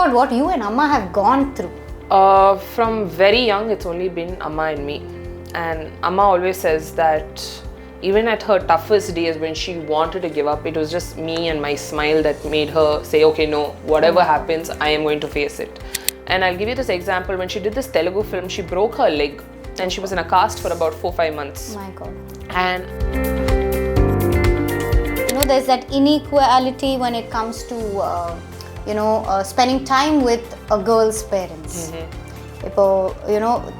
God, what you and Amma have gone through. From very young, it's only been Amma and me. And Amma always says that even at her toughest days when she wanted to give up, it was just me and my smile that made her say, okay, no, whatever happens, I am going to face it. And I'll give you this example. When she did this Telugu film, she broke her leg and she was in a cast for about 4-5 months. My God. And there's that inequality when it comes to, spending time with a girl's parents.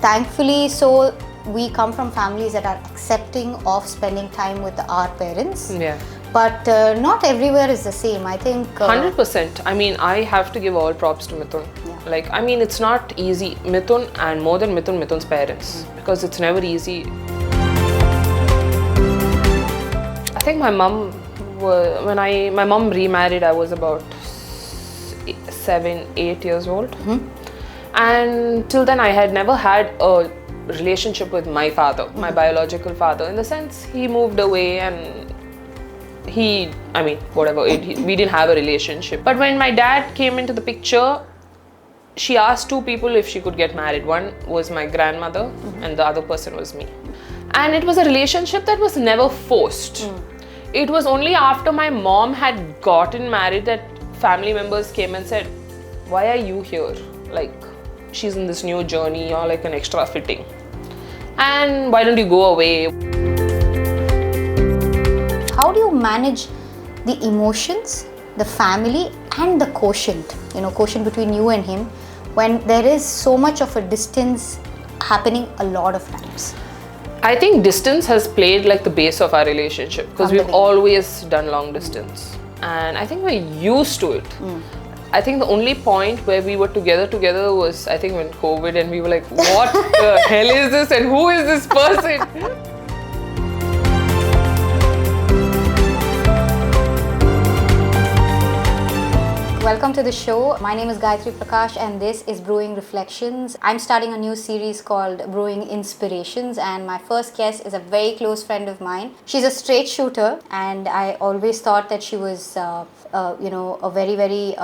Thankfully, so we come from families that are accepting of spending time with our parents. Yeah. But not everywhere is the same. I think 100%. I mean, I have to give all props to Mithun. Yeah. It's not easy. Mithun, and more than Mithun, Mithun's parents, because it's never easy. I think my mom, when my mom remarried, I was about 7-8 years old. And till then, I had never had a relationship with my father, my biological father, in the sense he moved away and we didn't have a relationship. But when my dad came into the picture, she asked 2 people if she could get married. One was my grandmother and the other person was me. And it was a relationship that was never forced. It was only after my mom had gotten married that family members came and said, why are you here? Like, she's in this new journey, you're like an extra fitting. And why don't you go away? How do you manage the emotions, the family and the quotient between you and him when there is so much of a distance happening a lot of times? I think distance has played like the base of our relationship because we've always done long distance. And I think we're used to it. I think the only point where we were together was, I think, when COVID, and we were like, what the hell is this and who is this person? Welcome to the show. My name is Gayatri Prakash and this is Brewing Reflections. I'm starting a new series called Brewing Inspirations, and my first guest is a very close friend of mine. She's a straight shooter and I always thought that she was a very, very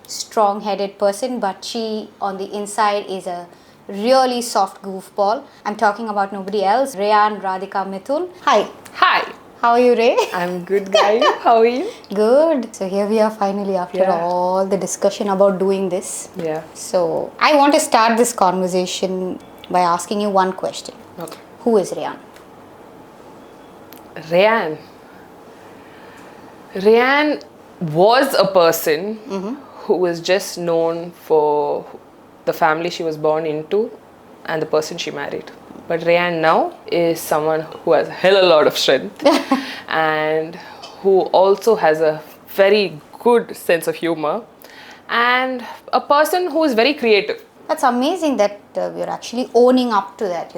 strong-headed person, but she on the inside is a really soft goofball. I'm talking about nobody else, Rayane R Mithun. Hi. Hi. How are you, Ray? I'm good, guys. How are you? Good. So here we are finally after all the discussion about doing this. Yeah. So I want to start this conversation by asking you one question. Okay. Who is Rayane? Rayane was a person who was just known for the family she was born into and the person she married. But Rayane now is someone who has a hell of a lot of strength and who also has a very good sense of humor and a person who is very creative. That's amazing that you're actually owning up to that,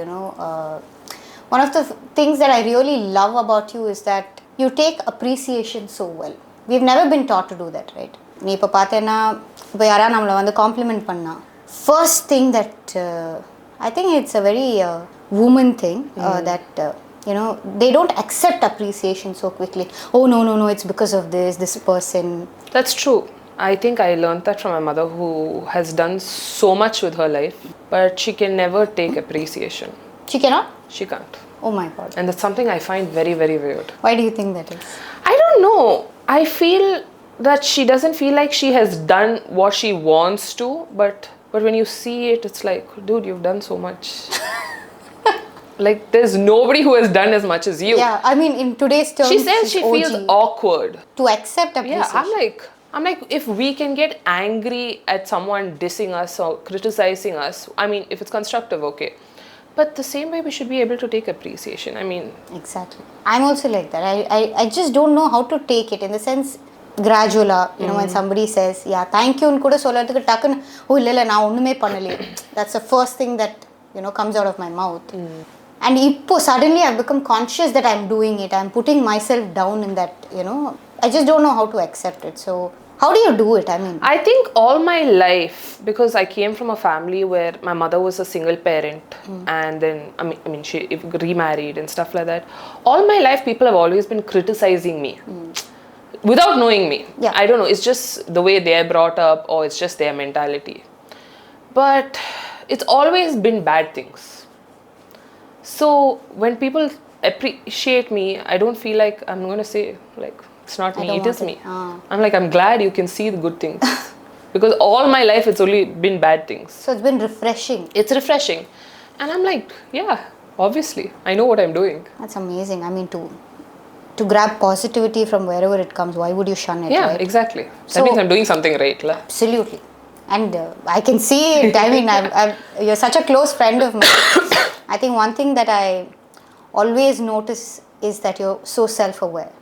One of the things that I really love about you is that you take appreciation so well. We've never been taught to do that, right? நீ இப்போ பார்த்தேன்னா இப்போ யாரா நம்மளை வந்து complement பண்ணா first thing that I think it's a very woman thing that they don't accept appreciation so quickly. Oh no, it's because of this person. That's true. I think I learned that from my mother, who has done so much with her life, but she can never take appreciation. She cannot? She can't. Oh my God. And that's something I find very, very weird. Why do you think that is? I don't know. I feel that she doesn't feel like she has done what she wants to, but when you see it, it's like, dude, you've done so much. Like, there's nobody who has done as much as you. Yeah, I mean, in today's terms, she says she feels awkward to accept appreciation. Yeah, I'm like, if we can get angry at someone dissing us or criticizing us, I mean, if it's constructive, okay. But the same way, we should be able to take appreciation. I mean, exactly. I'm also like that. I just don't know how to take it, in the sense, gradually, when somebody says, yeah, thank you, and kuda soladhukku takku oh illa na onnume pannale. That's the first thing that comes out of my mouth. And suddenly I've become conscious that I'm doing it. I'm putting myself down in that, I just don't know how to accept it. So how do you do it? I mean, I think all my life, because I came from a family where my mother was a single parent and then, I mean, she remarried and stuff like that. All my life, people have always been criticizing me. without knowing me. Yeah. I don't know, it's just the way they're brought up, or it's just their mentality. But it's always been bad things. So when people appreciate me, I don't feel like I'm going to say, like, it's not me, it is me. I'm like, I'm glad you can see the good things. Because all my life, it's only been bad things. So it's been refreshing. It's refreshing. And I'm like, yeah, obviously, I know what I'm doing. That's amazing. I mean, to grab positivity from wherever it comes, why would you shun it, Yeah, right? exactly. That So- means I'm doing something right. La. Absolutely. And I can see it. I mean, you're such a close friend of mine. I think one thing that I always notice is that you're so self-aware.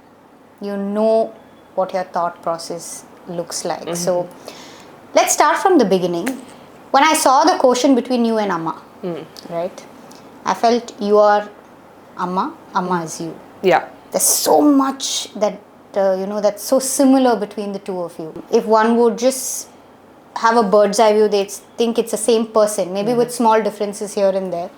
You know what your thought process looks like. So let's start from the beginning. When I saw the quotient between you and Amma, right? I felt you are Amma, Amma is you. Yeah. There's so much that, that's so similar between the two of you. If one would just have a bird's eye view, they'd think it's the same person, maybe with small differences here and there.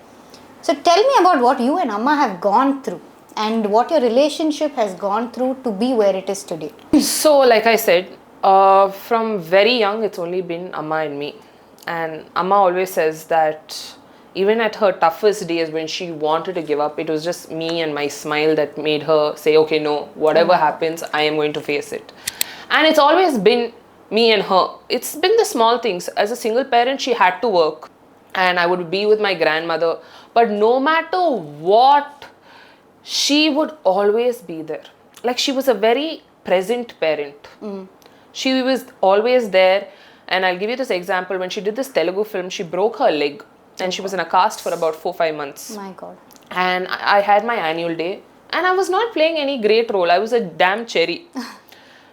So tell me about what you and Amma have gone through and what your relationship has gone through to be where it is today. So, like I said, from very young, it's only been Amma and me. And Amma always says that even at her toughest days when she wanted to give up, it was just me and my smile that made her say, okay, no, whatever happens, I am going to face it. And it's always been me and her. It's been the small things. As a single parent, she had to work and I would be with my grandmother. But no matter what, she would always be there. Like, she was a very present parent. She was always there. And I'll give you this example. When she did this Telugu film, she broke her leg and she was in a cast for about 4-5 months. My God. And I had my annual day and I was not playing any great role. I was a damn cherry.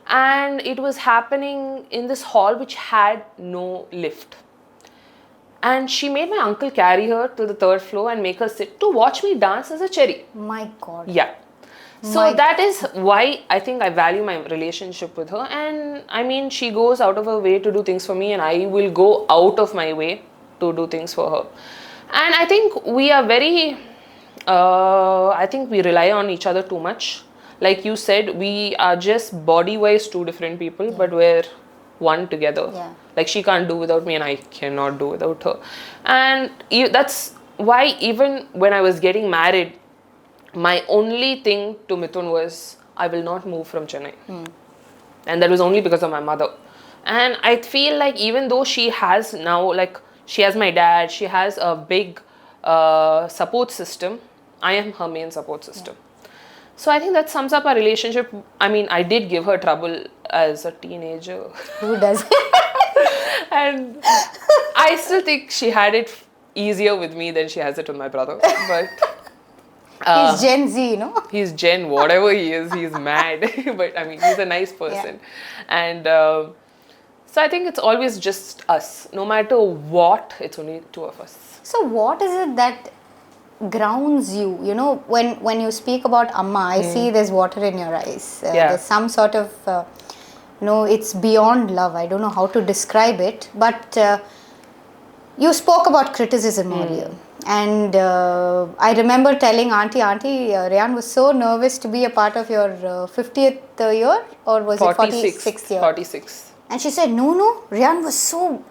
And it was happening in this hall which had no lift. And she made my uncle carry her to the 3rd floor and make her sit to watch me dance as a cherry. My God. Yeah. So that is why I think I value my relationship with her. And I mean, she goes out of her way to do things for me and I will go out of my way to do things for her. And I think we are very, I think we rely on each other too much. Like you said, we are just body-wise 2 different people, but we're one together. Yeah. Like, she can't do without me and I cannot do without her. And that's why even when I was getting married, my only thing to Mithun was, I will not move from Chennai. And that was only because of my mother. And I feel like even though she has now, like, she has my dad, she has a big support system, I am her main support system. So I think that sums up our relationship. I mean, I did give her trouble as a teenager. Who does? And I still think she had it easier with me than she has it with my brother. But He's Gen Z, he's Gen, whatever he is, he's mad. But I mean, he's a nice person. And so I think it's always just us. No matter what, it's only 2 of us. So what is it that grounds you? When you speak about Amma, I see there's water in your eyes. There's some sort of, it's beyond love. I don't know how to describe it. But you spoke about criticism earlier. And I remember telling Auntie, Rayane was so nervous to be a part of your 50th year, or was it 46th year? 46. And she said, no, Rayane was so,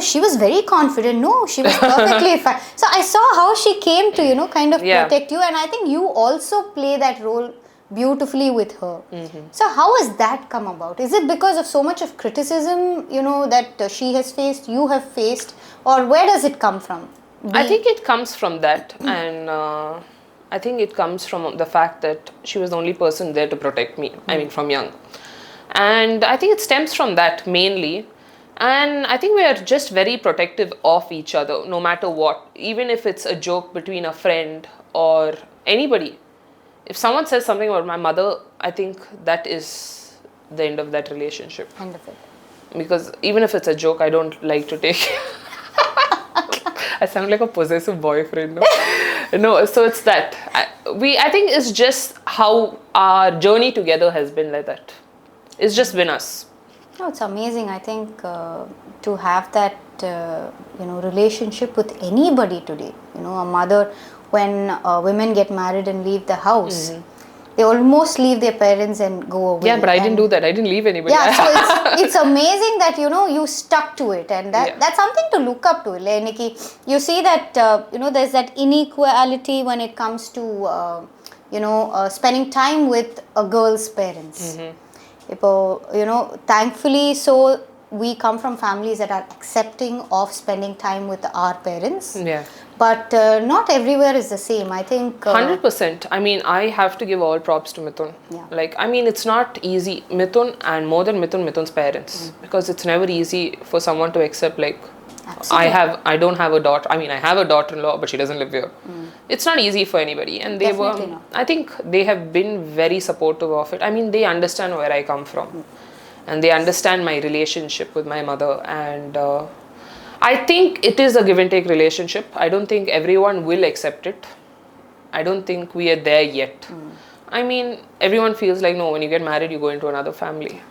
she was very confident. No, she was perfectly fine. So I saw how she came to, kind of protect you. And I think you also play that role beautifully with her. So how has that come about? Is it because of so much of criticism, that she has faced, you have faced, or where does it come from? I think it comes from that. And I think it comes from the fact that she was the only person there to protect me. I mean, from young. And I think it stems from that mainly. And I think we are just very protective of each other, no matter what. Even if it's a joke between a friend or anybody. If someone says something about my mother, I think that is the end of that relationship. End of it. Because even if it's a joke, I don't like to take. I sound like a possessive boyfriend, no? No, so it's that. I think it's just how our journey together has been like that. It's just been us. No, it's amazing. I think to have that, relationship with anybody today. A mother, when women get married and leave the house, They almost leave their parents and go away. Yeah, but I didn't do that. I didn't leave anybody. Yeah, so it's amazing that you stuck to it, and that's something to look up to. Like, Nikki, you see that there's that inequality when it comes to spending time with a girl's parents. Thankfully, so we come from families that are accepting of spending time with our parents. Yeah. But not everywhere is the same. I think 100%. I mean, I have to give all props to Mithun. Yeah. Like, I mean, it's not easy. Mithun, and more than Mithun, Mithun's parents. Because it's never easy for someone to accept, like, Absolutely. I don't have a daughter. I mean, I have a daughter-in-law, but she doesn't live here. It's not easy for anybody. And they Definitely not. I think they have been very supportive of it. I mean, they understand where I come from. And they understand my relationship with my mother. And I think it is a give and take relationship. I don't think everyone will accept it. I don't think we are there yet. I mean, everyone feels like, no, when you get married, you go into another family.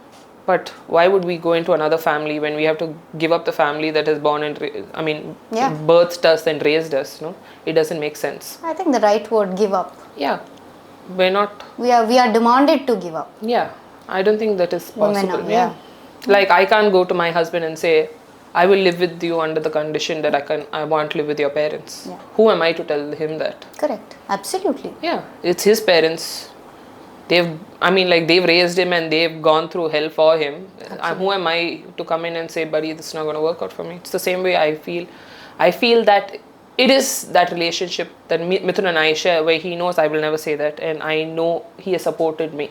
But why would we go into another family when we have to give up the family that is born and, birthed us and raised us? No, it doesn't make sense. I think the right word, give up. Yeah, we're not. We are demanded to give up. Yeah, I don't think that is possible. Women are, yeah. Like, I can't go to my husband and say, I will live with you under the condition that I want to live with your parents. Yeah. Who am I to tell him that? Correct. Absolutely. Yeah, it's his parents. They've raised him and they've gone through hell for him. Who am I to come in and say, buddy, this is not going to work out for me? It's the same way I feel. I feel that it is that relationship that Mithun and I share, where he knows I will never say that, and I know he has supported me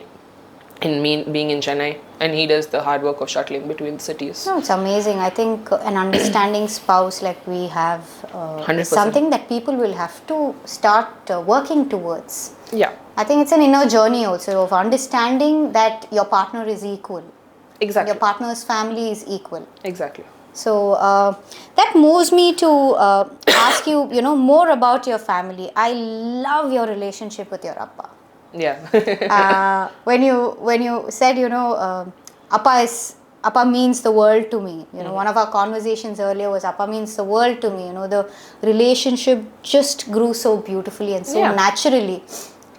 in me being in Chennai, and he does the hard work of shuttling between the cities. No, it's amazing. I think an understanding spouse like we have is 100%. something that people will have to start working towards. Yeah. I think it's an inner journey also of understanding that your partner is equal. Exactly. Your partner's family is equal. Exactly. So that moves me to ask you, more about your family. I love your relationship with your appa. Yeah. When you said, appa means the world to me. One of our conversations earlier was appa means the world to me. The relationship just grew so beautifully and so naturally.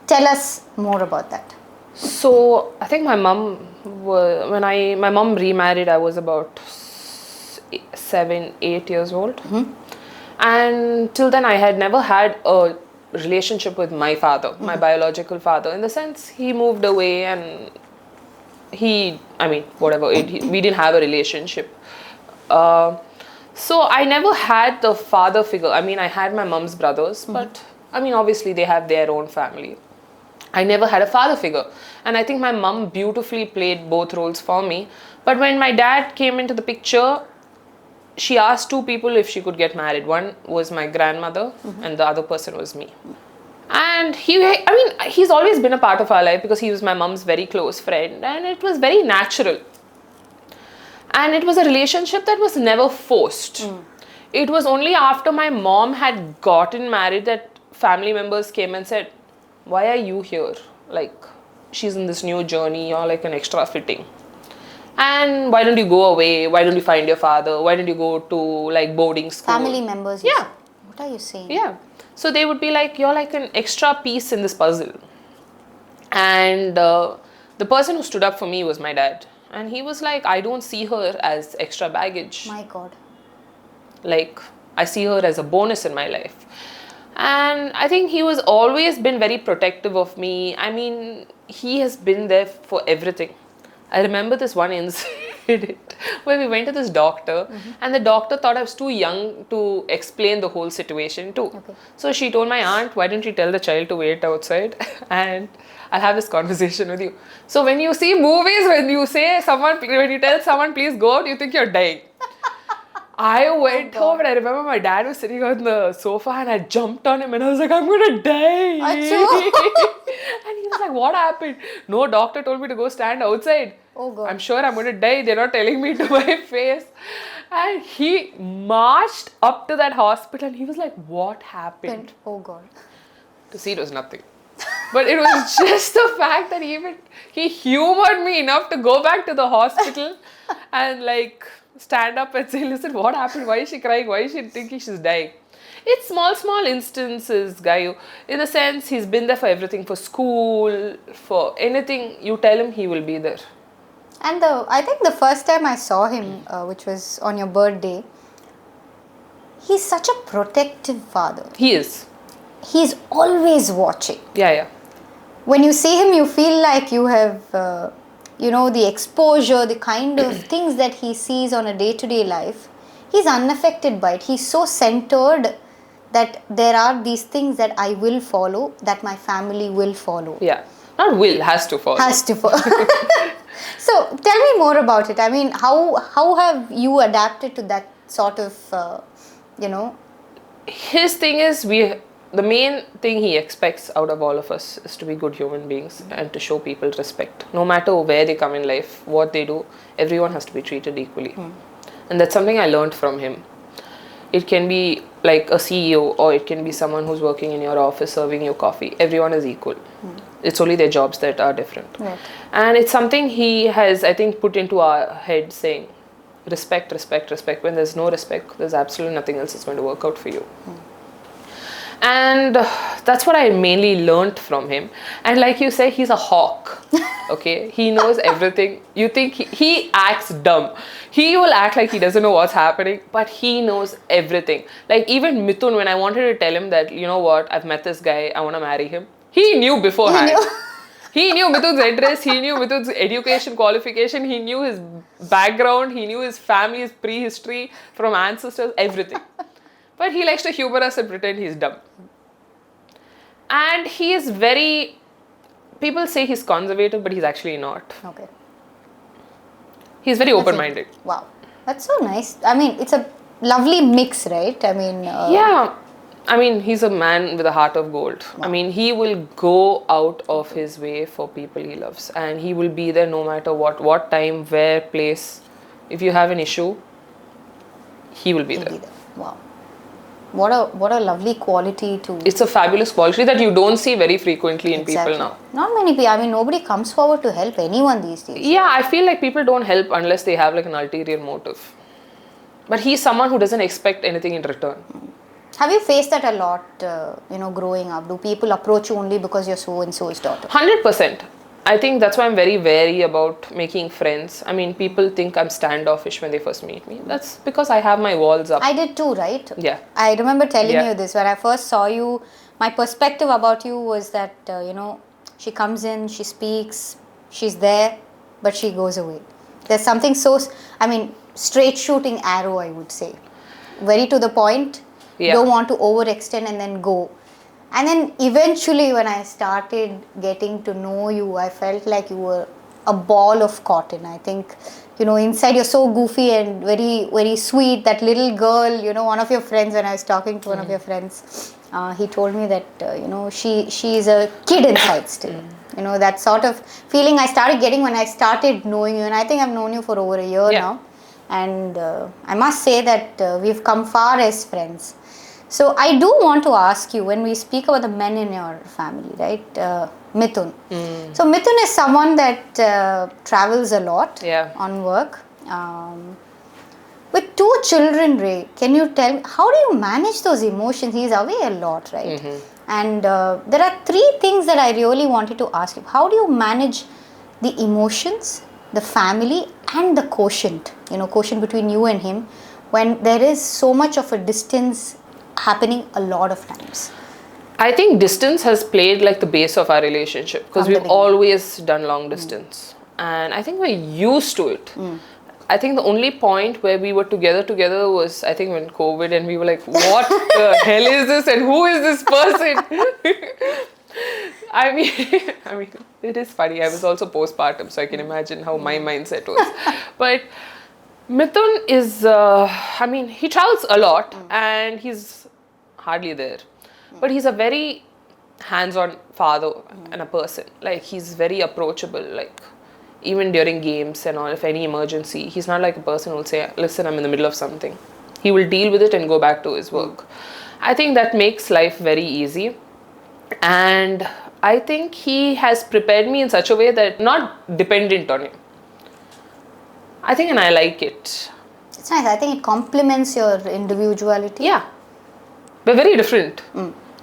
Tell us more about that. So I think my mom, my mom remarried, I was about 7, 8 years old. And till then I had never had a relationship with my father, my biological father, in the sense he moved away and we didn't have a relationship. So I never had the father figure. I mean, I had my mom's brothers, but obviously they have their own family. I never had a father figure. And I think my mom beautifully played both roles for me. But when my dad came into the picture, she asked 2 people if she could get married. One was my grandmother and the other person was me. And he's always been a part of our life because he was my mom's very close friend, and it was very natural. And it was a relationship that was never forced. It was only after my mom had gotten married that family members came and said, why are you here? Like, she's in this new journey, you're like an extra fitting. And why don't you go away? Why don't you find your father? Why don't you go to like boarding school? Family members. Yeah. What are you saying? Yeah. So they would be like, you're like an extra piece in this puzzle. And the person who stood up for me was my dad. And he was like, I don't see her as extra baggage. My God. Like, I see her as a bonus in my life. And I think he was always been very protective of me. I mean, he has been there for everything. I remember this one incident where we went to this doctor and the doctor thought I was too young to explain the whole situation too. Okay. So she told my aunt, why don't you tell the child to wait outside and I'll have this conversation with you. So when you see movies, when you tell someone please go out, you think you're dying. I went home and I remember my dad was sitting on the sofa and I jumped on him and I was like, I'm going to die. And he was like, what happened? No, doctor told me to go stand outside. Oh God. I'm sure I'm going to die. They're not telling me to my face. And he marched up to that hospital and he was like, what happened? Oh God. To see, it was nothing. But it was just the fact that he humored me enough to go back to the hospital and like stand up and say, listen, what happened? Why is she crying? Why is she thinking she's dying? It's small instances, Gayu. In a sense, he's been there for everything, for school, for anything. You tell him, he will be there. And I think the first time I saw him, which was on your birthday, he's such a protective father. He is. He's always watching. Yeah. When you see him, you feel like you have, the exposure, the kind of things that he sees on a day-to-day life. He's unaffected by it. He's so centered that there are these things that I will follow, that my family will follow. Yeah. Not will, has to follow. Has to follow. So tell me more about it. I mean, how have you adapted to that sort of, His thing is, the main thing he expects out of all of us is to be good human beings and to show people respect. No matter where they come in life, what they do, everyone has to be treated equally. And that's something I learned from him. It can be like a CEO, or it can be someone who's working in your office serving you coffee. Everyone is equal. It's only their jobs that are different. Right. And it's something he has, I think, put into our head, saying respect. When there's no respect, there's absolutely nothing else that's going to work out for you. And that's what I mainly learnt from him. And like you say, he's a hawk. Okay, he knows everything. You think he acts dumb. He will act like he doesn't know what's happening, but he knows everything. Like even Mithun, when I wanted to tell him that, you know what, I've met this guy, I want to marry him, he knew beforehand. He knew Mithun's address, he knew Mithun's education qualification, he knew his background, he knew his family's prehistory from ancestors, everything. But he likes to humor us and pretend he's dumb. And he is very, people say he's conservative, but he's actually not. Okay. He's very open-minded. Wow. That's so nice. I mean, it's a lovely mix, right? I mean... yeah. I mean, he's a man with a heart of gold. Wow. I mean, he will go out of his way for people he loves. And he will be there no matter what time, where, place. If you have an issue, he will be there. Wow. What a lovely quality to... It's a fabulous quality that you don't see very frequently in people now. Not many people. I mean, nobody comes forward to help anyone these days. Yeah, I feel like people don't help unless they have like an ulterior motive. But he's someone who doesn't expect anything in return. Have you faced that a lot, growing up? Do people approach you only because you're so-and-so's daughter? 100%. I think that's why I'm very wary about making friends. I mean, people think I'm standoffish when they first meet me. That's because I have my walls up. I did too, right? Yeah. I remember telling you this. When I first saw you, my perspective about you was that, she comes in, she speaks, she's there, but she goes away. There's something so, straight shooting arrow, I would say. Very to the point. Yeah. Don't want to overextend and then go. And then eventually when I started getting to know you, I felt like you were a ball of cotton. I think, inside you're so goofy and very, very sweet. That little girl, one of your friends, when I was talking to one of your friends, he told me that, she is a kid inside still. That sort of feeling I started getting when I started knowing you. And I think I've known you for over a year now. And I must say that we've come far as friends. So I do want to ask you, when we speak about the men in your family, right? Mithun. So Mithun is someone that travels a lot on work. With 2 children, Ray, can you tell me, how do you manage those emotions? He's away a lot, right? And there are 3 things that I really wanted to ask you. How do you manage the emotions, the family, and the quotient? Quotient between you and him, when there is so much of a distance happening a lot of times. I think distance has played like the base of our relationship, because we've always done long distance. And I think we're used to it. I think the only point where we were together was, I think, when COVID, and we were like, what the hell is this and who is this person? I mean, it is funny. I was also postpartum, so I can imagine how my mindset was. But Mithun is, he travels a lot and he's hardly there. But he's a very hands-on father and a person. Like, he's very approachable. Like, even during games and all, if any emergency, he's not like a person who will say, listen, I'm in the middle of something. He will deal with it and go back to his work. I think that makes life very easy. And I think he has prepared me in such a way that not dependent on him. I think, and I like it. It's nice. I think it complements your individuality. Yeah. We're very different.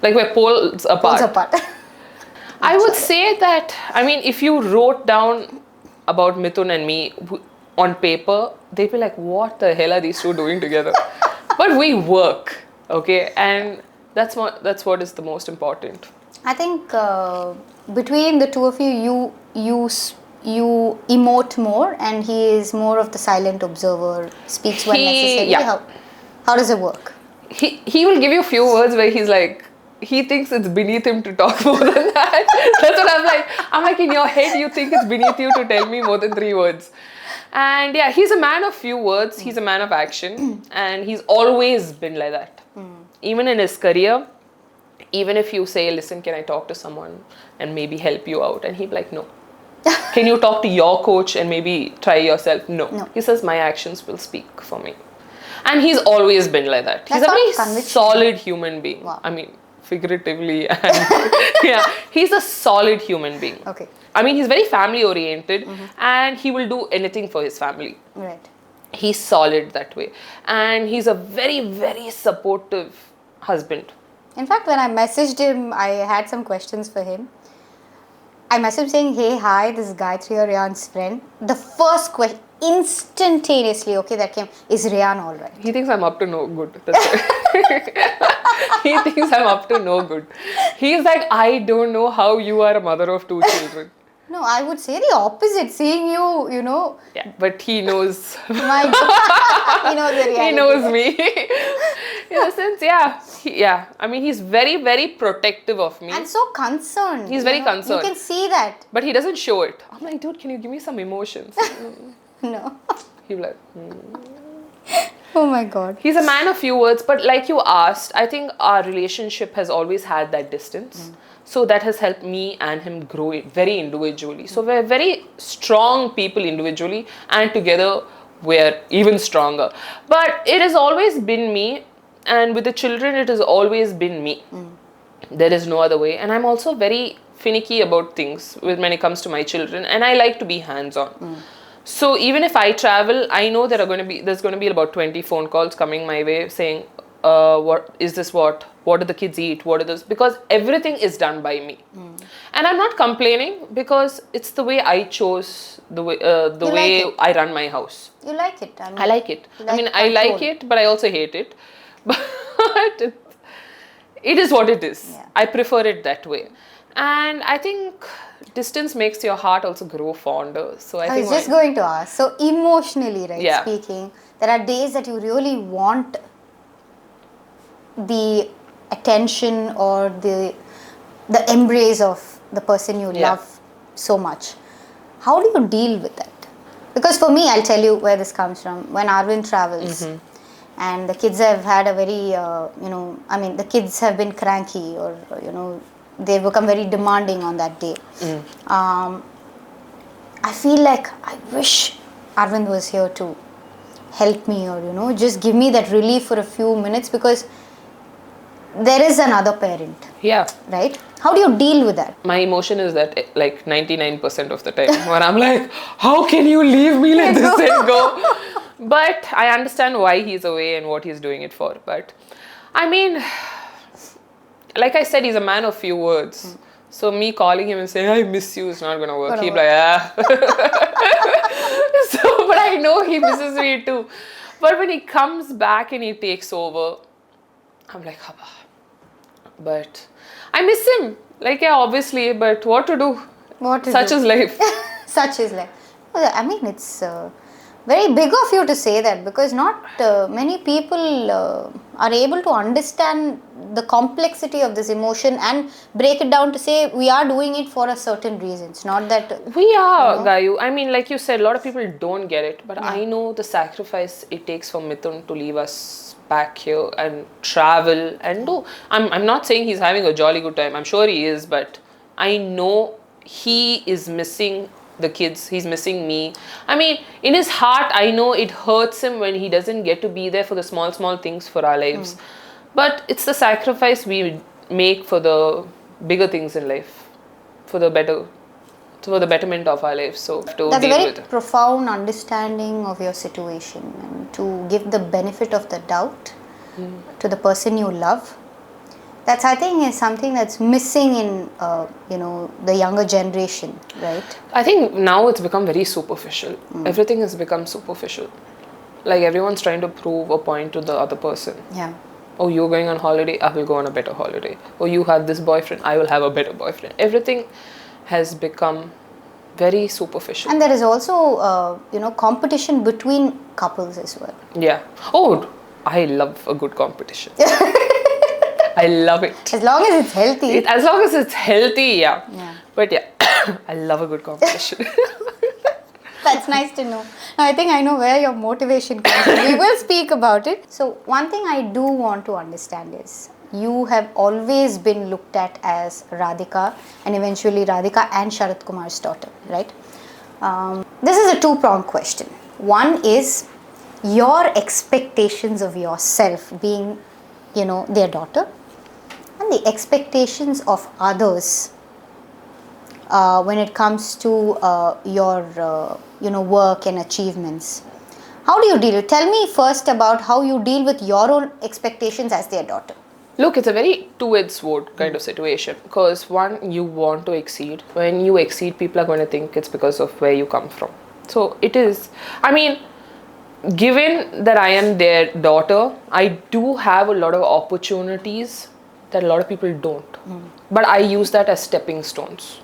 Like we're poles apart. Poles apart. I would say that, I mean, if you wrote down about Mithun and me on paper, they'd be like, what the hell are these two doing together? But we work, okay? And that's what is the most important. I think between the two of you, you emote more, and he is more of the silent observer, speaks when necessary. Yeah. How does it work? He will give you a few words where he's like, he thinks it's beneath him to talk more than that. That's what I'm like. I'm like, in your head, you think it's beneath you to tell me more than 3 words. And yeah, he's a man of few words. He's a man of action. And he's always been like that. Even in his career, even if you say, listen, can I talk to someone and maybe help you out? And he'd be like, no. Can you talk to your coach and maybe try yourself? No. He says, my actions will speak for me. And he's always been like that. He's a very solid human being. Wow. I mean, figuratively, and yeah, he's a solid human being. Okay. I mean, he's very family oriented, and he will do anything for his family. Right. He's solid that way, and he's a very, very supportive husband. In fact, when I messaged him, I had some questions for him. I messaged him saying, hey, hi, this is Gayatri, Rayane's friend. The first question, instantaneously, okay, that came, is Rayane all right? He thinks I'm up to no good. That's He thinks I'm up to no good. He's like, I don't know how you are a mother of 2 children. No, I would say the opposite. Seeing you, Yeah, but he knows. My God. He knows the reality. He knows me. In a sense, yeah. I mean, he's very, very protective of me. And so concerned. He's very concerned. You can see that. But he doesn't show it. I'm like, dude, can you give me some emotions? No. He'll be like, Oh my God. He's a man of few words, but like you asked, I think our relationship has always had that distance. So that has helped me and him grow very individually. So we're very strong people individually, and together we're even stronger. But it has always been me, and with the children, it has always been me. There is no other way. And I'm also very finicky about things when it comes to my children, and I like to be hands-on. So even if I travel, I know there's going to be about 20 phone calls coming my way saying, what is this, what do the kids eat, what are those, because everything is done by me. And I'm not complaining, because it's the way I chose, the way I run my house. You like it. I like it. I like it, but I also hate it. But it is what it is. Yeah. I prefer it that way. And I think distance makes your heart also grow fonder. So I was just going to ask. So emotionally, right, speaking, there are days that you really want the attention or the embrace of the person you love so much. How do you deal with that? Because for me, I'll tell you where this comes from. When Arvind travels and the kids have had a very, the kids have been cranky, or, they've become very demanding on that day. I feel like I wish Arvind was here to help me, or, just give me that relief for a few minutes, because there is another parent. Yeah. Right? How do you deal with that? My emotion is that like 99% of the time when I'm like, how can you leave me like this and go? But I understand why he's away and what he's doing it for. But I mean, like I said, he's a man of few words. So me calling him and saying, I miss you, is not going to work. He'll be like, but I know he misses me too. But when he comes back and he takes over, I'm like, Haba. But I miss him. Like, obviously, but what to do? Such is life. Such is life. I mean, it's very big of you to say that, because not many people are able to understand the complexity of this emotion and break it down to say we are doing it for a certain reason. It's not that we are, Gayu. I mean, like you said, a lot of people don't get it, but I know the sacrifice it takes for Mithun to leave us back here and travel and do. I'm not saying he's having a jolly good time. I'm sure he is, but I know he is missing the kids. He's missing me. I mean, in his heart, I know it hurts him when he doesn't get to be there for the small things for our lives. But it's the sacrifice we make for the bigger things in life, for the betterment of our lives. So that's a very profound understanding of your situation, and to give the benefit of the doubt to the person you love, That's, I think, is something that's missing in, the younger generation, right? I think now it's become very superficial. Everything has become superficial. Like everyone's trying to prove a point to the other person. Yeah. Oh, you're going on holiday, I will go on a better holiday. Oh, you have this boyfriend, I will have a better boyfriend. Everything has become very superficial. And there is also, competition between couples as well. Yeah. Oh, I love a good competition. I love it. As long as it's healthy. As long as it's healthy, yeah. Yeah. But yeah, I love a good competition. That's nice to know. Now, I think I know where your motivation comes from. We will speak about it. So, one thing I do want to understand is you have always been looked at as Radhika and eventually Radhika and Sharat Kumar's daughter, right? This is a two-pronged question. One is your expectations of yourself being, their daughter, and the expectations of others when it comes to your work and achievements. How do you deal? Tell me first about how you deal with your own expectations as their daughter. Look, it's a very two-edged sword kind of situation, because one, you want to exceed. When you exceed, people are going to think it's because of where you come from. So it is, I mean, given that I am their daughter, I do have a lot of opportunities that a lot of people don't. But I use that as stepping stones.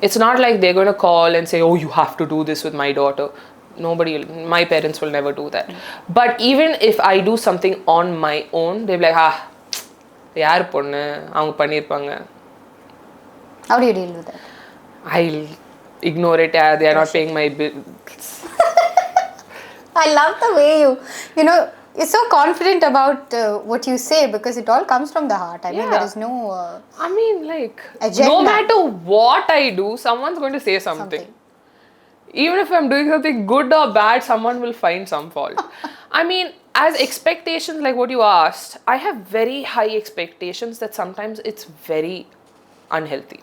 It's not like they're going to call and say, oh, you have to do this with my daughter. My parents will never do that. But even if I do something on my own, they'll be like, yaar ponnu, avanga pannirpaanga. How do you deal with that? I'll ignore it. They are not paying my bills. I love the way you're so confident about what you say, because it all comes from the heart. I mean, there is no agenda. No matter what I do, someone's going to say something. Even if I'm doing something good or bad, someone will find some fault. I mean, as expectations, like what you asked, I have very high expectations that sometimes it's very unhealthy.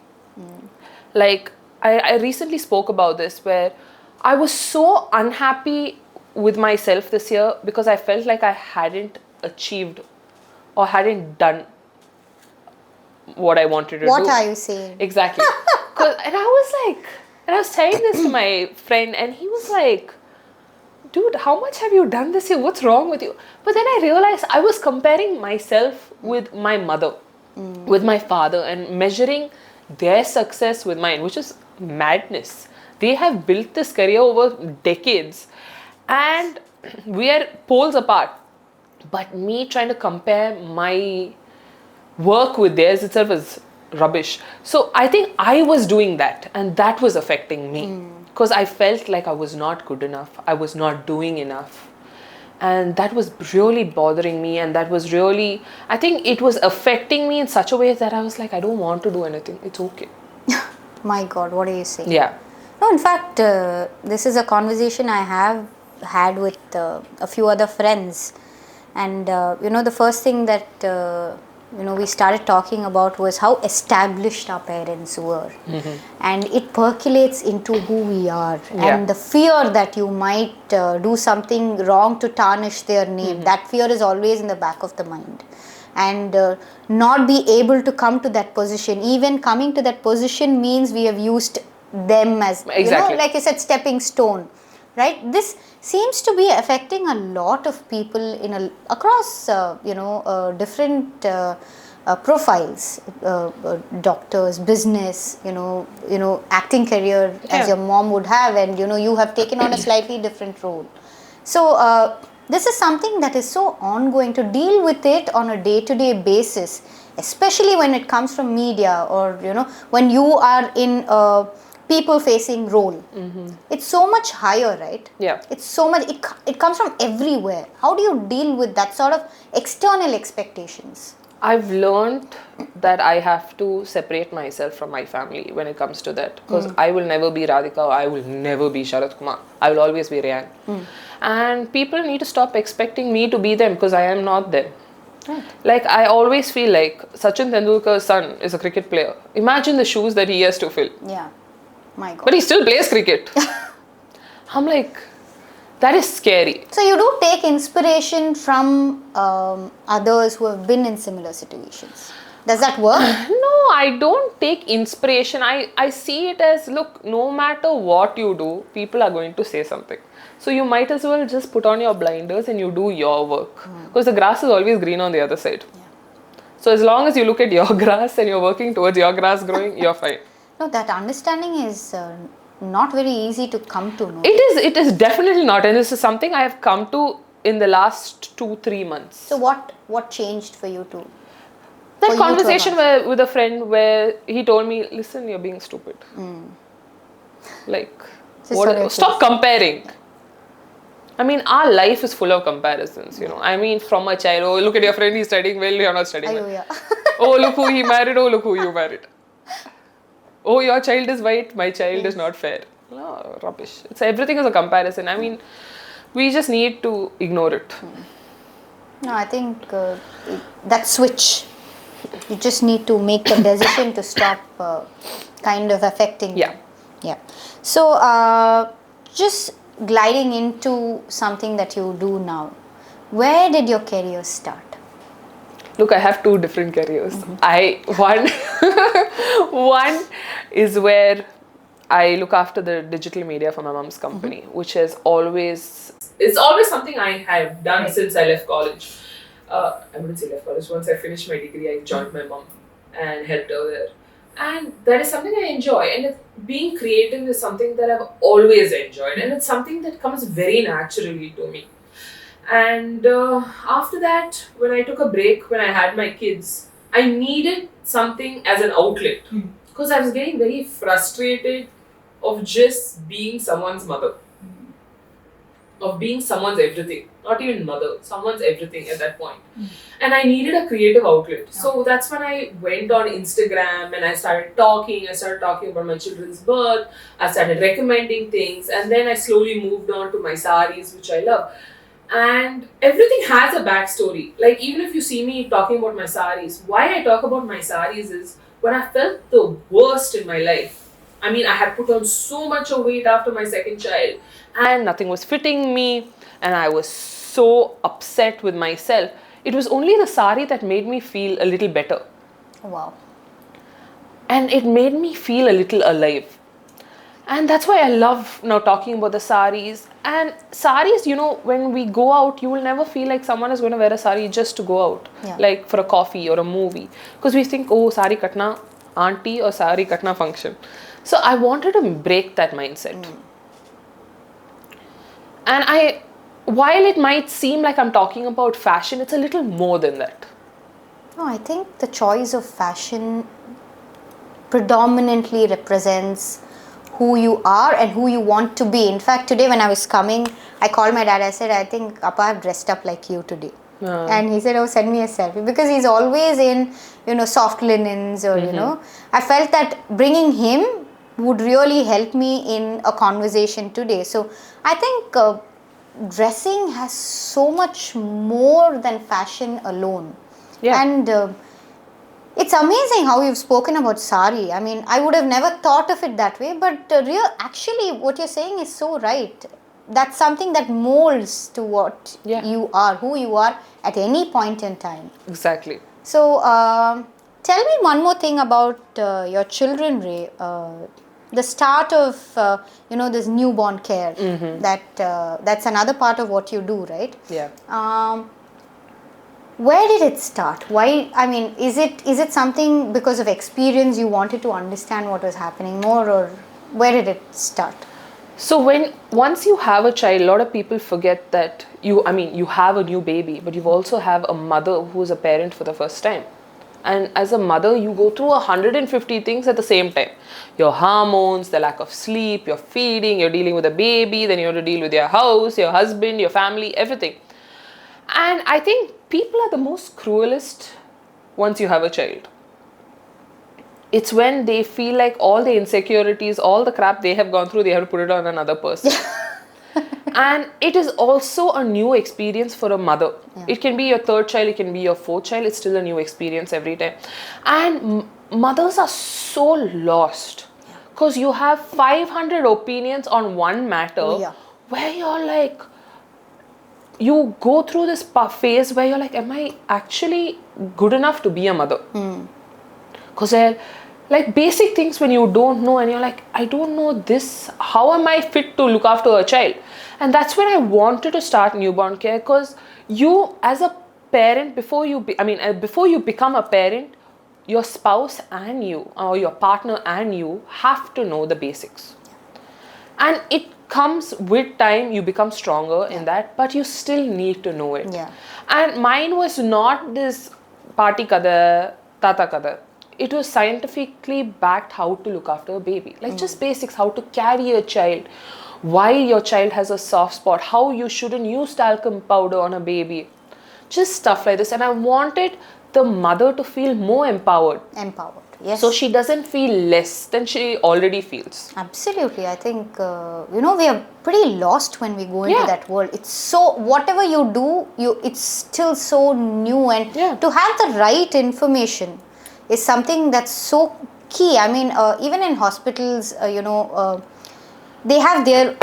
Like, I recently spoke about this, where I was so unhappy with myself this year because I felt like I hadn't achieved or hadn't done what I wanted to do. What are you saying? Exactly. And I was saying this to my friend, and he was like, dude, how much have you done this year? What's wrong with you? But then I realized I was comparing myself with my mother, with my father, and measuring their success with mine, which is madness. They have built this career over decades, and we are poles apart. But me trying to compare my work with theirs itself is rubbish. So I think I was doing that, and that was affecting me, because I felt like I was not good enough. I was not doing enough. And that was really bothering me, and that was really, I think it was affecting me in such a way that I was like, I don't want to do anything. It's okay. My God, what are you saying? Yeah. No, in fact, this is a conversation I have had with a few other friends. And, the first thing that, we started talking about was how established our parents were. And it percolates into who we are. Yeah. And the fear that you might do something wrong to tarnish their name, that fear is always in the back of the mind. And not be able to come to that position. Even coming to that position means we have used them as, exactly, like you said, stepping stone. Right? This seems to be affecting a lot of people across different profiles, doctors, business, acting career, as your mom would have, and you have taken on a slightly different role. So this is something that is so ongoing. To deal with it on a day-to-day basis, especially when it comes from media, or when you are in a people-facing role. It's so much higher, right? Yeah. It's so much. It comes from everywhere. How do you deal with that sort of external expectations? I've learned that I have to separate myself from my family when it comes to that, because I will never be Radhika, I will never be Sharat Kumar. I will always be Rayane. And people need to stop expecting me to be them, because I am not them. Right. Like, I always feel like Sachin Tendulkar's son is a cricket player. Imagine the shoes that he has to fill. Yeah. My God. But he still plays cricket. I'm like, That is scary. So you do take inspiration from others who have been in similar situations. Does that work? No, I don't take inspiration. I see it as, look, no matter what you do, people are going to say something. So you might as well just put on your blinders and you do your work. Because the grass is always green on the other side. Yeah. So as long as you look at your grass and you're working towards your grass growing, you're fine. No, that understanding is not very easy to come to. No? It is definitely not. And this is something I have come to in the last 2-3 months. So what changed for you to? That conversation with a friend where he told me, listen, you're being stupid. Like, stop comparing. I mean, our life is full of comparisons, you know. I mean, from a child, oh, look at your friend, he's studying well, you're not studying well. Yeah. Oh, look who he married, oh, look who you married. Oh, your child is white, my child is not fair. No, rubbish. Everything is a comparison. I mean, we just need to ignore it. No, I think that switch, you just need to make the decision to stop kind of affecting. Yeah. Yeah. So, just gliding into something that you do now, where did your career start? Look, I have 2 different careers. One is where I look after the digital media for my mom's company, which is always something I have done since I left college. I wouldn't say left college. Once I finished my degree, I joined my mom and helped her there. And that is something I enjoy. And being creative is something that I've always enjoyed. And it's something that comes very naturally to me. And after that, when I took a break, when I had my kids, I needed something as an outlet. Because I was getting very frustrated of just being someone's mother. Of being someone's everything. Not even mother, someone's everything at that point. And I needed a creative outlet. So that's when I went on Instagram and I started talking about my children's birth. I started recommending things, and then I slowly moved on to my saris, which I love. And everything has a backstory. Like, even if you see me talking about my saris, why I talk about my saris is when I felt the worst in my life. I mean, I had put on so much of weight after my second child and nothing was fitting me and I was so upset with myself. It was only the sari that made me feel a little better. Wow. And it made me feel a little alive. And that's why I love now talking about the saris. And saris, you know, when we go out, you will never feel like someone is going to wear a sari just to go out. Yeah. Like for a coffee or a movie. Because we think, oh, sari katna auntie or sari katna function. So I wanted to break that mindset. And while it might seem like I'm talking about fashion, it's a little more than that. No, I think the choice of fashion predominantly represents who you are and who you want to be. In fact, today when I was coming, I called my dad. I said, I think Appa, I've dressed up like you today. And he said, oh, send me a selfie. Because he's always in, you know, soft linens or, you know. I felt that bringing him would really help me in a conversation today. So I think dressing has so much more than fashion alone. Yeah. And it's amazing how you've spoken about sari. I mean, I would have never thought of it that way, but actually what you're saying is so right. That's something that molds to what you are, who you are at any point in time. Exactly. So, tell me one more thing about your children, Ray. The start of, you know, this newborn care. That's another part of what you do, right? Yeah. Where did it start? Why? I mean, is it something because of experience you wanted to understand what was happening more, or where did it start? So once you have a child, a lot of people forget that you have a new baby, but you also have a mother who's a parent for the first time. And as a mother, you go through 150 things at the same time. Your hormones, the lack of sleep, your feeding, you're dealing with a baby, then you have to deal with your house, your husband, your family, everything. And I think people are the most cruelest once you have a child. It's when they feel like all the insecurities, all the crap they have gone through, they have to put it on another person. And it is also a new experience for a mother. Yeah. It can be your third child, it can be your fourth child. It's still a new experience every time. And mothers are so lost because you have 500 opinions on one matter where you're like, you go through this phase where you're like, am I actually good enough to be a mother? Because they're like basic things when you don't know, and you're like, I don't know this. How am I fit to look after a child? And that's when I wanted to start newborn care, because you, as a parent, before you become a parent, your spouse and you, or your partner and you, have to know the basics. And it comes with time, you become stronger in that, but you still need to know it. Yeah. And mine was not this party kada, tata kada. It was scientifically backed how to look after a baby. Like just basics, how to carry a child, why your child has a soft spot, how you shouldn't use talcum powder on a baby. Just stuff like this. And I wanted the mother to feel more empowered. Empowered, yes. So she doesn't feel less than she already feels. Absolutely. I think, we are pretty lost when we go into that world. It's so, whatever you do, it's still so new. And to have the right information is something that's so key. I mean, even in hospitals, they have their,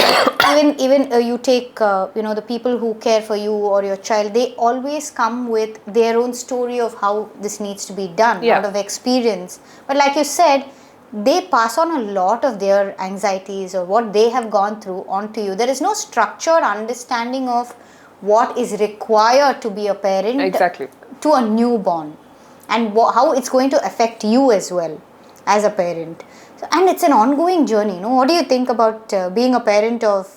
even you take, the people who care for you or your child, they always come with their own story of how this needs to be done out of experience. But like you said, they pass on a lot of their anxieties or what they have gone through onto you. There is no structured understanding of what is required to be a parent to a newborn, and how it's going to affect you as well as a parent. And it's an ongoing journey. What do you think about being a parent of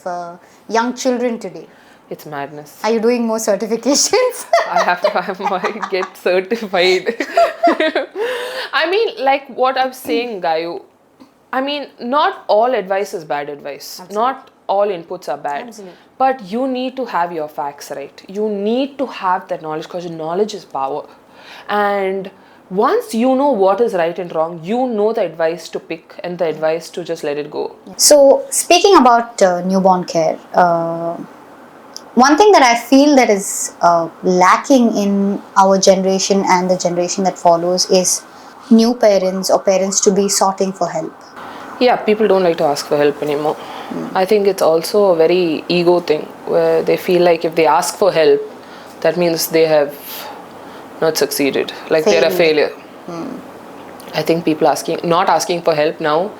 young children today? It's madness. Are you doing more certifications? I have to have my get certified. I mean, like what I'm saying, Gayu, I mean, not all advice is bad advice. Absolutely. Not all inputs are bad. Absolutely. But you need to have your facts right. You need to have that knowledge, because knowledge is power. And once you know what is right and wrong, you know the advice to pick and the advice to just let it go. So, speaking about newborn care, one thing that I feel that is lacking in our generation and the generation that follows is new parents or parents to be sorting for help. Yeah, people don't like to ask for help anymore. I think it's also a very ego thing, where they feel like if they ask for help, that means they have not succeeded, like they're a failure. I think people not asking for help now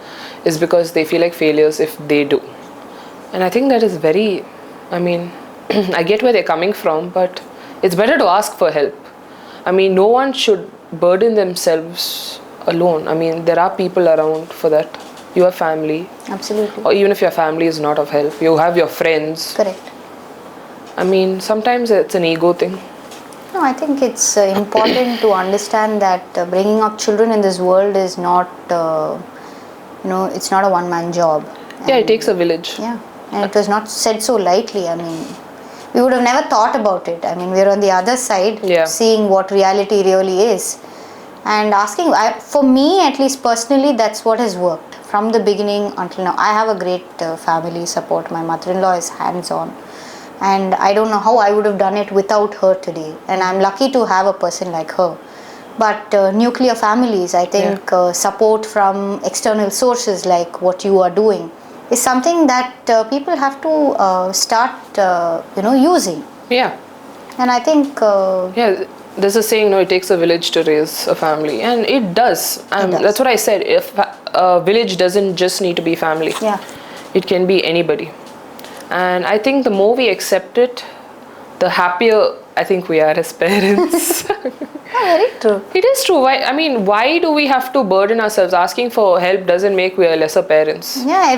is because they feel like failures if they do. And I think that is very, I mean, I get where they're coming from, but it's better to ask for help. I mean, no one should burden themselves alone. I mean, there are people around for that. You have family. Absolutely. Or even if your family is not of help, you have your friends. Correct. I mean, sometimes it's an ego thing. No, I think it's important to understand that bringing up children in this world is not, it's not a one-man job. Yeah, it takes a village. Yeah, and it was not said so lightly. I mean, we would have never thought about it. I mean, we're on the other side, seeing what reality really is. And asking, for me at least personally, that's what has worked from the beginning until now. I have a great family support. My mother-in-law is hands-on. And I don't know how I would have done it without her today. And I'm lucky to have a person like her. But nuclear families, I think support from external sources like what you are doing is something that people have to start, using. Yeah. And I think... there's a saying, it takes a village to raise a family. And it does. That's what I said. If a village doesn't just need to be family. Yeah. It can be anybody. And I think the more we accept it, the happier I think we are as parents. Very true. It is true. Why do we have to burden ourselves? Asking for help doesn't make we are lesser parents. Yeah,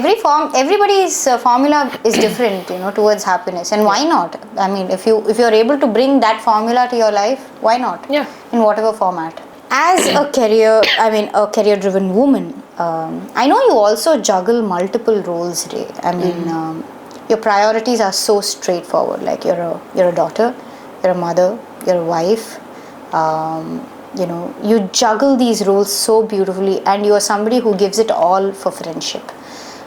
everybody's formula is different, towards happiness. And why not? I mean, if you're able to bring that formula to your life, why not? Yeah. In whatever format. As a career-driven woman, I know you also juggle multiple roles, Ray. I mean, your priorities are so straightforward. Like you're a daughter, you're a mother, you're a wife. You juggle these roles so beautifully, and you are somebody who gives it all for friendship.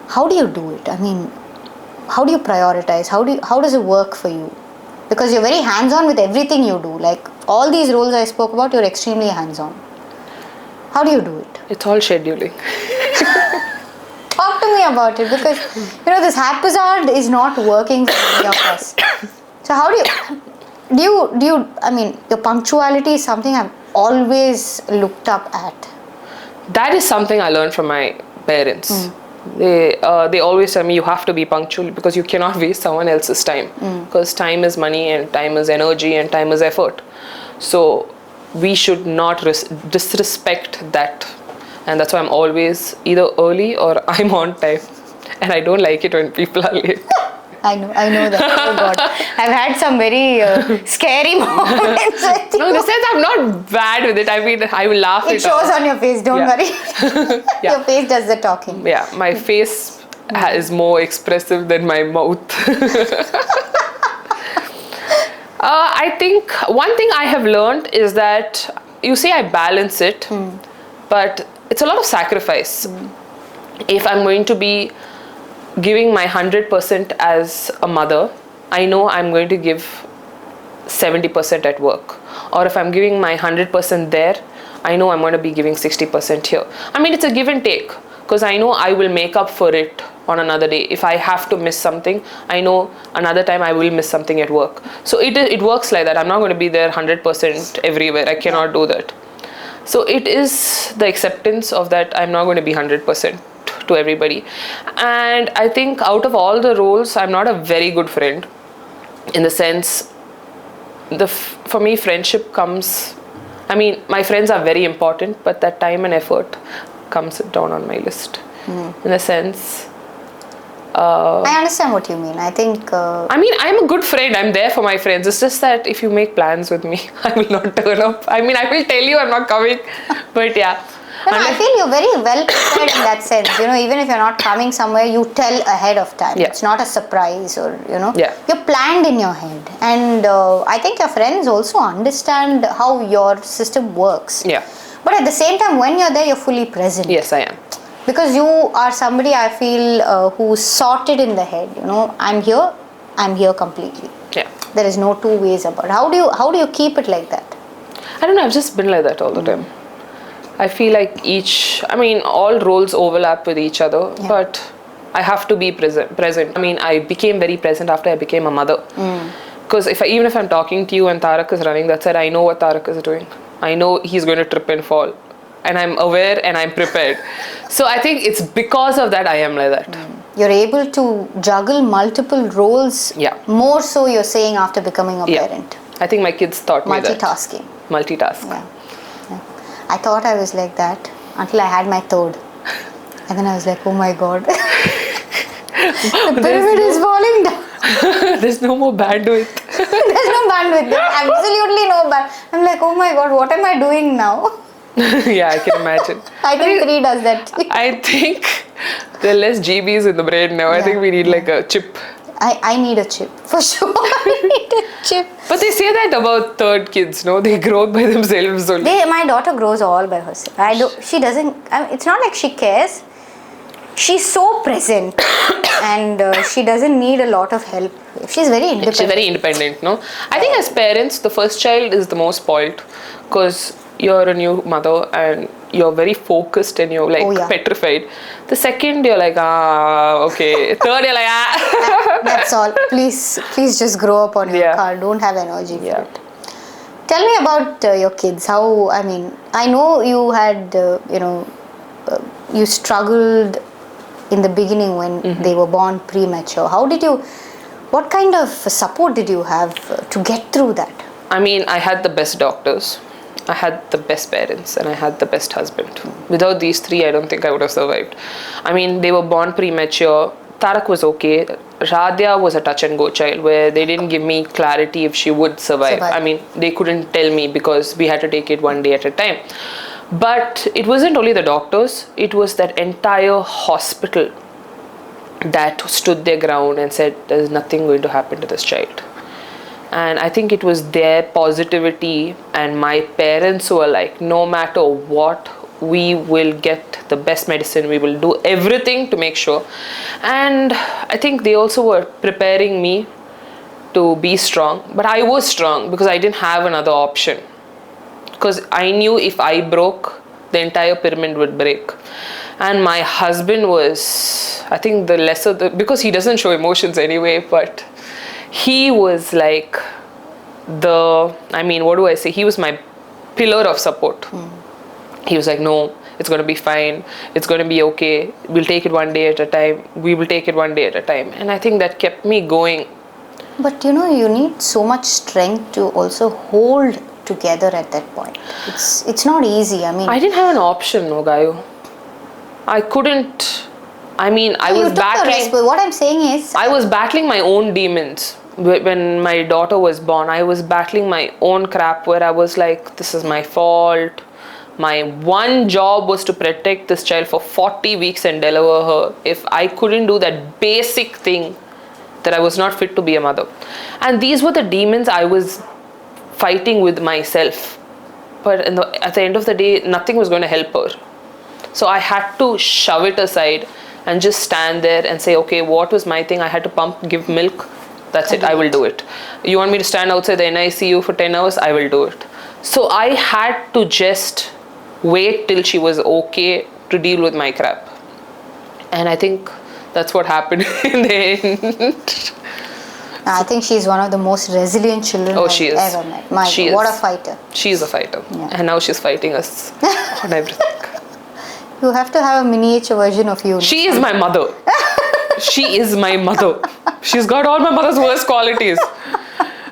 How do you do it? I mean, how do you prioritize? How does it work for you? Because you're very hands-on with everything you do. Like all these roles I spoke about, you're extremely hands-on. How do you do it? It's all scheduling. Talk to me about it, because this haphazard is not working for many of us. So how do you, I mean, your punctuality is something I've always looked up at. That is something I learned from my parents. They always tell me you have to be punctual because you cannot waste someone else's time. Because time is money and time is energy and time is effort. So we should not disrespect that. And that's why I'm always either early or I'm on time. And I don't like it when people are late. I know that. Oh God, I've had some very scary moments. No, in the sense I'm not bad with it. I mean, I will laugh It shows on your face. Don't worry. Yeah. Your face does the talking. Yeah, my face is more expressive than my mouth. I think one thing I have learned is that you see, I balance it, but it's a lot of sacrifice. If I'm going to be giving my 100% as a mother, I know I'm going to give 70% at work. Or if I'm giving my 100% there, I know I'm going to be giving 60% here. I mean, it's a give and take, because I know I will make up for it on another day. If I have to miss something, I know another time I will miss something at work. So it works like that. I'm not going to be there 100% everywhere. I cannot do that. So it is the acceptance of that I'm not going to be 100% to everybody. And I think out of all the roles, I'm not a very good friend, in the sense, for me, friendship comes, I mean, my friends are very important, but that time and effort comes down on my list. In a sense, I understand what you mean. I think I mean, I'm a good friend. I'm there for my friends. It's just that if you make plans with me, I will not turn up. I mean, I will tell you I'm not coming, but yeah. No, I feel you're very well prepared in that sense. You know, even if you're not coming somewhere, you tell ahead of time. Yeah. It's not a surprise, or Yeah. you're planned in your head. And I think your friends also understand how your system works. Yeah. But at the same time, when you're there, you're fully present. Yes, I am. Because you are somebody, I feel, who's sorted in the head. You know, I'm here completely. Yeah. There is no two ways about it. How do you keep it like that? I don't know, I've just been like that all the time. I feel like all roles overlap with each other, but I have to be present. I mean, I became very present after I became a mother. Because even if I'm talking to you and Tarak is running that side, I know what Tarak is doing. I know he's going to trip and fall. And I'm aware and I'm prepared. So I think it's because of that I am like that. You're able to juggle multiple roles. Yeah. More so, you're saying, after becoming a parent. I think my kids taught me that. Multitask. Yeah. I thought I was like that until I had my third. And then I was like, oh my God. The pyramid is falling down. There's no more bandwidth. There's no bandwidth. There's absolutely no bandwidth. I'm like, oh my God, what am I doing now? Yeah, I can imagine. I think 3 does that. I think there are less GBs in the brain now. I think we need like a chip. I need a chip, for sure. I need a chip. But they say that about third kids, no? They grow by themselves only. My daughter grows all by herself. She doesn't, it's not like she cares. She's so present and she doesn't need a lot of help. She's very independent. She's very independent, no? I think as parents, the first child is the most spoiled because you're a new mother and you're very focused and you're like petrified. The second, you're like, okay. Third, you're like, That's all. Please just grow up on your car. Don't have energy for it. Tell me about your kids. How, I know you had, you struggled in the beginning when they were born premature. What kind of support did you have to get through that? I mean, I had the best doctors. I had the best parents and I had the best husband. Without these 3, I don't think I would have survived. I mean, they were born premature. Tarak was okay. Radhya was a touch and go child where they didn't give me clarity if she would survive. I mean, they couldn't tell me because we had to take it one day at a time. But it wasn't only the doctors, it was that entire hospital that stood their ground and said, there's nothing going to happen to this child. And I think it was their positivity and my parents who were like, no matter what, we will get the best medicine, we will do everything to make sure. And I think they also were preparing me to be strong, but I was strong because I didn't have another option. Because I knew if I broke, the entire pyramid would break. And my husband was, I think because he doesn't show emotions anyway, but he was like what do I say? He was my pillar of support. He was like, no, it's going to be fine. It's going to be okay. We'll take it one day at a time. We will take it one day at a time. And I think that kept me going. But you need so much strength to also hold together at that point. It's not easy. I didn't have an option, no, Gayu. I couldn't. I was battling. What I'm saying is, I was battling my own demons. When my daughter was born, I was battling my own crap where I was like, this is my fault. My one job was to protect this child for 40 weeks and deliver her. If I couldn't do that basic thing, that I was not fit to be a mother. And these were the demons I was fighting with myself. But at the end of the day, nothing was going to help her. So I had to shove it aside and just stand there and say, okay, what was my thing? I had to give milk. That's it. I will do it. You want me to stand outside the NICU for 10 hours? I will do it. So I had to just wait till she was okay to deal with my crap. And I think that's what happened in the end. I think she's one of the most resilient children I've ever met. What a fighter. She's a fighter. Yeah. And now she's fighting us on everything. You have to have a miniature version of you. She is my mother. She is my mother. She's got all my mother's worst qualities.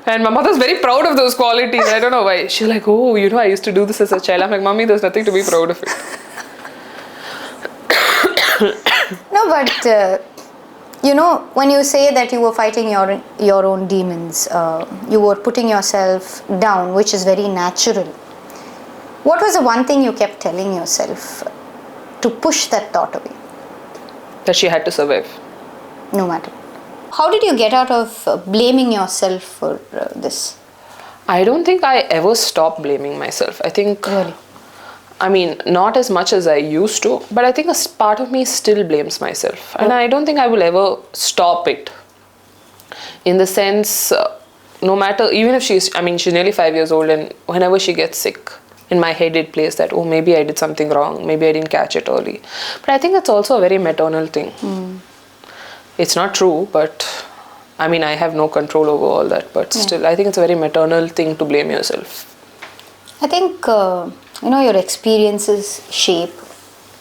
And my mother's very proud of those qualities. I don't know why. She's like, oh, I used to do this as a child. I'm like, Mommy, there's nothing to be proud of it. No, but when you say that you were fighting your own demons, you were putting yourself down, which is very natural. What was the one thing you kept telling yourself to push that thought away? That she had to survive. No matter. How did you get out of blaming yourself for this? I don't think I ever stopped blaming myself. I think... Really? Not as much as I used to, but I think a part of me still blames myself. And I don't think I will ever stop it. In the sense, no matter, even if she's nearly 5 years old, and whenever she gets sick, in my head it plays that, oh, maybe I did something wrong, maybe I didn't catch it early. But I think that's also a very maternal thing. It's not true, but I have no control over all that, but still, I think it's a very maternal thing to blame yourself. I think, your experiences shape,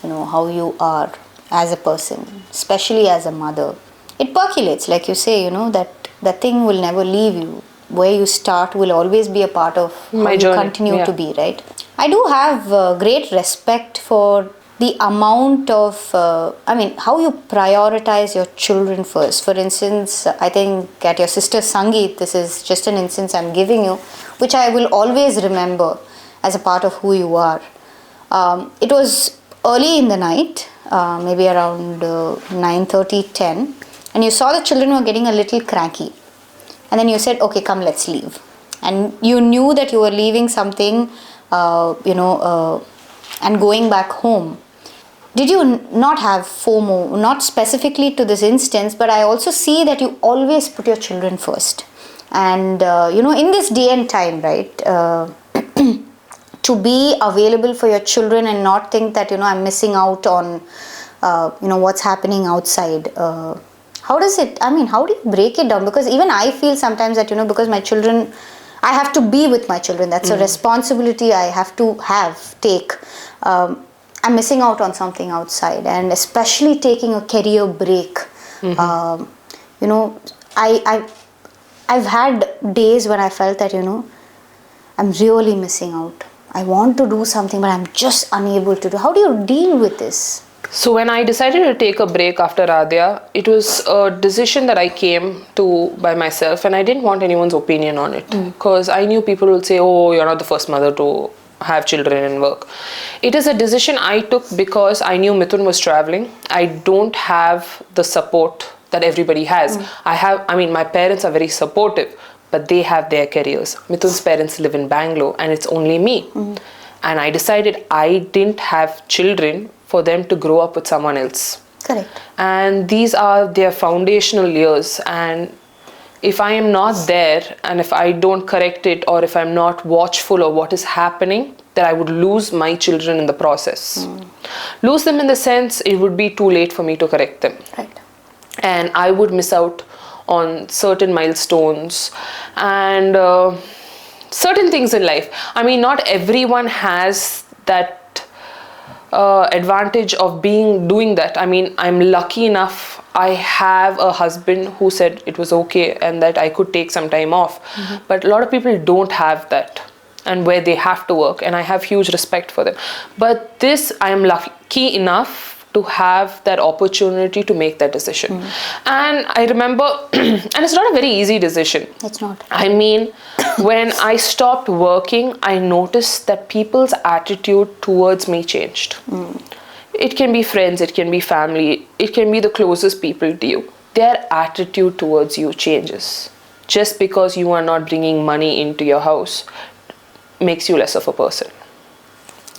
how you are as a person, especially as a mother. It percolates, like you say, that thing will never leave you. Where you start will always be a part of how you continue to be, right? I do have great respect for the amount of, how you prioritize your children first. For instance, I think at your sister's Sangeet, this is just an instance I'm giving you, which I will always remember as a part of who you are. It was early in the night, maybe around 9:30, 10, and you saw the children were getting a little cranky. And then you said, okay, come, let's leave. And you knew that you were leaving something, and going back home. Did you not have FOMO? Not specifically to this instance, but I also see that you always put your children first. And, in this day and time, right, to be available for your children and not think that, I'm missing out on, what's happening outside. How does it, how do you break it down? Because even I feel sometimes that, because my children, I have to be with my children. That's a responsibility I have to take. I'm missing out on something outside, and especially taking a career break. I've had days when I felt that, I'm really missing out. I want to do something, but I'm just unable to do. How do you deal with this? So when I decided to take a break after Radhya, it was a decision that I came to by myself, and I didn't want anyone's opinion on it, because I knew people would say, oh, you're not the first mother to have children and work. It is a decision I took because I knew Mithun was traveling. I don't have the support that everybody has. My parents are very supportive, but they have their careers. Mithun's parents live in Bangalore, and it's only me. And I decided I didn't have children for them to grow up with someone else. Correct. And these are their foundational years, and if I am not there, and if I don't correct it, or if I'm not watchful of what is happening, then I would lose my children in the process. Lose them in the sense it would be too late for me to correct them. Right. And I would miss out on certain milestones and certain things in life. I mean, not everyone has that advantage of doing that. I mean, I'm lucky enough. I have a husband who said it was okay and that I could take some time off. But a lot of people don't have that, and where they have to work, and I have huge respect for them. But this, I am lucky enough to have that opportunity to make that decision. And I remember, and it's not a very easy decision. It's not. I mean, when I stopped working, I noticed that people's attitude towards me changed. It can be friends, it can be family, it can be the closest people to you. Their attitude towards you changes. Just because you are not bringing money into your house makes you less of a person.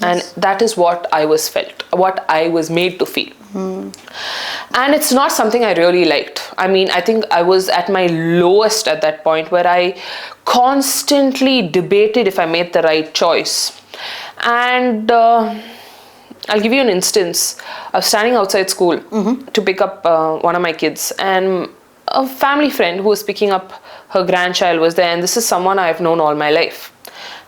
And that is what I was made to feel. And it's not something I really liked. I mean, I think I was at my lowest at that point, where I constantly debated if I made the right choice. And I'll give you an instance. I was standing outside school to pick up one of my kids, and a family friend who was picking up her grandchild was there, and this is someone I've known all my life.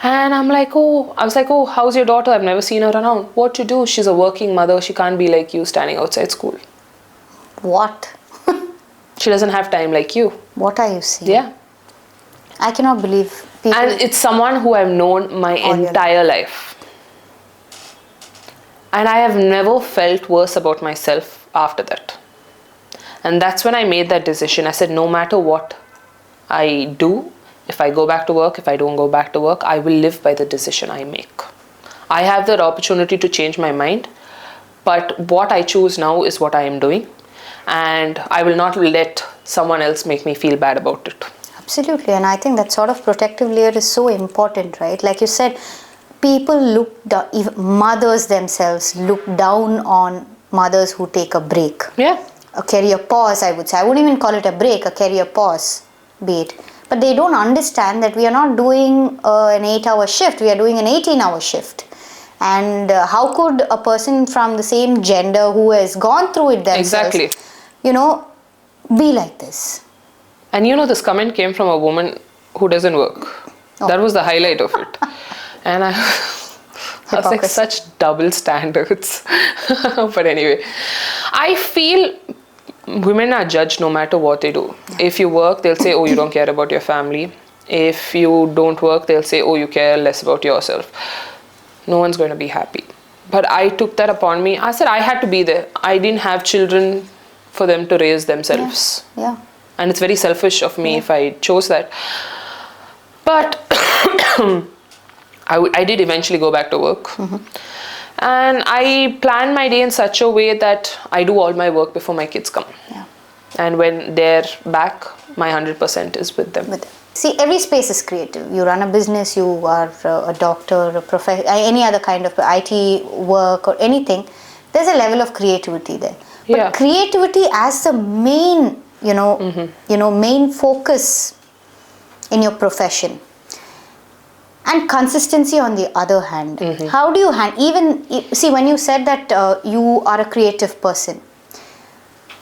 And I was like, oh, how's your daughter? I've never seen her around. What to do? She's a working mother. She can't be like you standing outside school. What? She doesn't have time like you. What are you saying? Yeah. I cannot believe people. And it's someone who I've known my entire life. And I have never felt worse about myself after that. And that's when I made that decision. I said, no matter what I do, if I go back to work, if I don't go back to work, I will live by the decision I make. I have that opportunity to change my mind, but what I choose now is what I am doing, and I will not let someone else make me feel bad about it. Absolutely, and I think that sort of protective layer is so important, right? Like you said, people look down, even mothers themselves look down on mothers who take a break. Yeah. A career pause, I would say. I wouldn't even call it a break, a career pause, be it. But they don't understand that we are not doing an 8-hour shift, we are doing an 18-hour shift. And how could a person from the same gender who has gone through it themselves, be like this? And this comment came from a woman who doesn't work. Oh. That was the highlight of it. And I was like, such double standards. But anyway, I feel women are judged no matter what they do. If you work, they'll say, oh, you don't care about your family. If you don't work, they'll say, oh, you care less about yourself. No one's going to be happy. But I took that upon me. I said I had to be there. I didn't have children for them to raise themselves. Yeah. And it's very selfish of me if I chose that. But I did eventually go back to work. And I plan my day in such a way that I do all my work before my kids come. Yeah. And when they're back, my 100% is with them. See, every space is creative. You run a business, you are a doctor, a professor, any other kind of IT work or anything. There's a level of creativity there. But creativity as the main, main focus in your profession. And consistency on the other hand. How do you see, when you said that you are a creative person,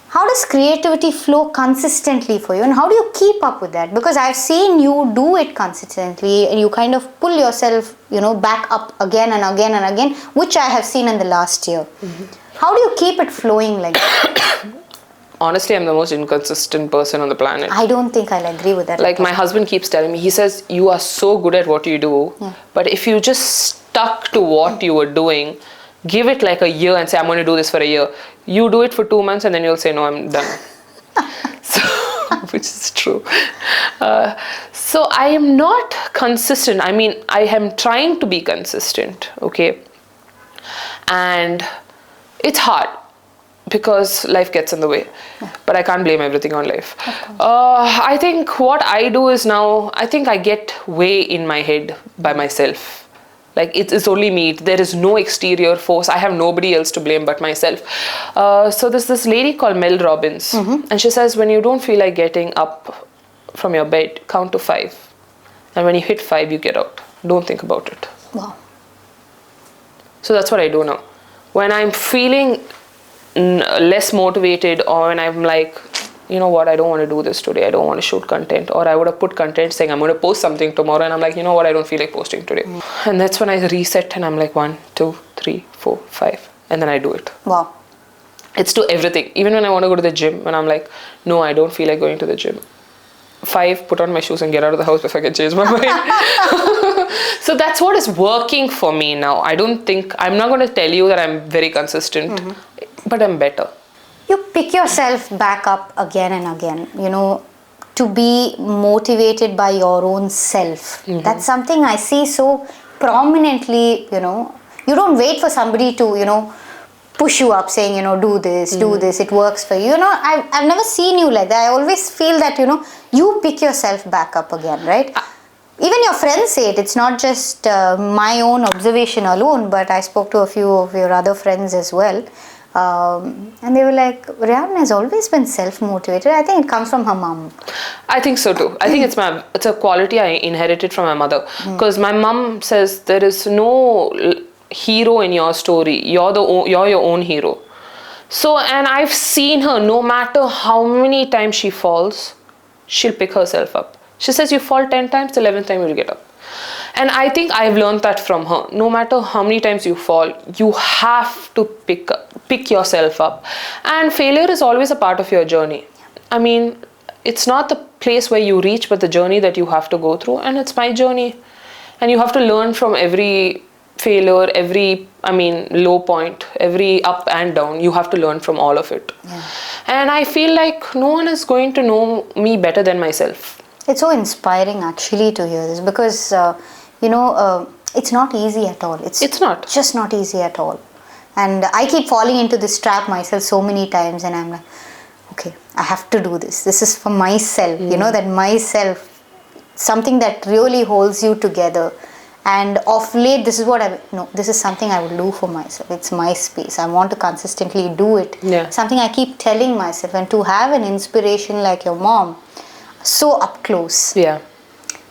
how does creativity flow consistently for you, and how do you keep up with that? Because I've seen you do it consistently, and you kind of pull yourself, back up again and again and again, which I have seen in the last year. How do you keep it flowing like that? Honestly, I'm the most inconsistent person on the planet. I don't think I'll agree with that. Like my husband keeps telling me, he says, you are so good at what you do, but if you just stuck to what you were doing, give it like a year and say, I'm going to do this for a year. You do it for 2 months and then you'll say, no, I'm done. So, which is true. So I am not consistent. I mean, I am trying to be consistent, okay? And it's hard, because life gets in the way. But I can't blame everything on life. I think what I do is now, I think I get way in my head by myself. Like it's only me. There is no exterior force. I have nobody else to blame but myself. So there's this lady called Mel Robbins. And she says, when you don't feel like getting up from your bed, count to 5. And when you hit 5, you get out. Don't think about it. Wow. So that's what I do now. When I'm feeling less motivated, or when I'm like, you know what, I don't want to do this today. I don't want to shoot content. Or I would have put content saying I'm going to post something tomorrow, and I'm like, you know what, I don't feel like posting today. And that's when I reset and I'm like 1, 2, 3, 4, 5, and then I do it. Wow. It's to everything. Even when I want to go to the gym, when I'm like, no, I don't feel like going to the gym. 5, put on my shoes and get out of the house before I can change my mind. So that's what is working for me now. I'm not going to tell you that I'm very consistent, but I'm better. You pick yourself back up again and again, you know, to be motivated by your own self. That's something I see so prominently, you know. You don't wait for somebody to, you know, push you up saying, you know, do this, it works for you. You know, I've never seen you like that. I always feel that, you know, you pick yourself back up again, right? Even your friends say it. It's not just my own observation alone, but I spoke to a few of your other friends as well. And they were like, Rayane has always been self-motivated. I think it comes from her mom. I think so too. I think it's a quality I inherited from my mother. Because my mom says there is no hero in your story. You're your own hero. So, and I've seen her, no matter how many times she falls, she'll pick herself up. She says you fall 10 times, the 11th time you'll get up. And I think I've learned that from her. No matter how many times you fall, you have to pick yourself up. And failure is always a part of your journey. I mean, it's not the place where you reach, but the journey that you have to go through. And it's my journey. And you have to learn from every failure, every, low point, every up and down. You have to learn from all of it. Yeah. And I feel like no one is going to know me better than myself. It's so inspiring actually to hear this because, it's not easy at all. It's not. Just not easy at all. And I keep falling into this trap myself so many times and I'm like, okay, I have to do this. This is for myself, that myself, something that really holds you together. And of late, this is something I will do for myself. It's my space. I want to consistently do it. Yeah. Something I keep telling myself. And to have an inspiration like your mom, so up close. Yeah.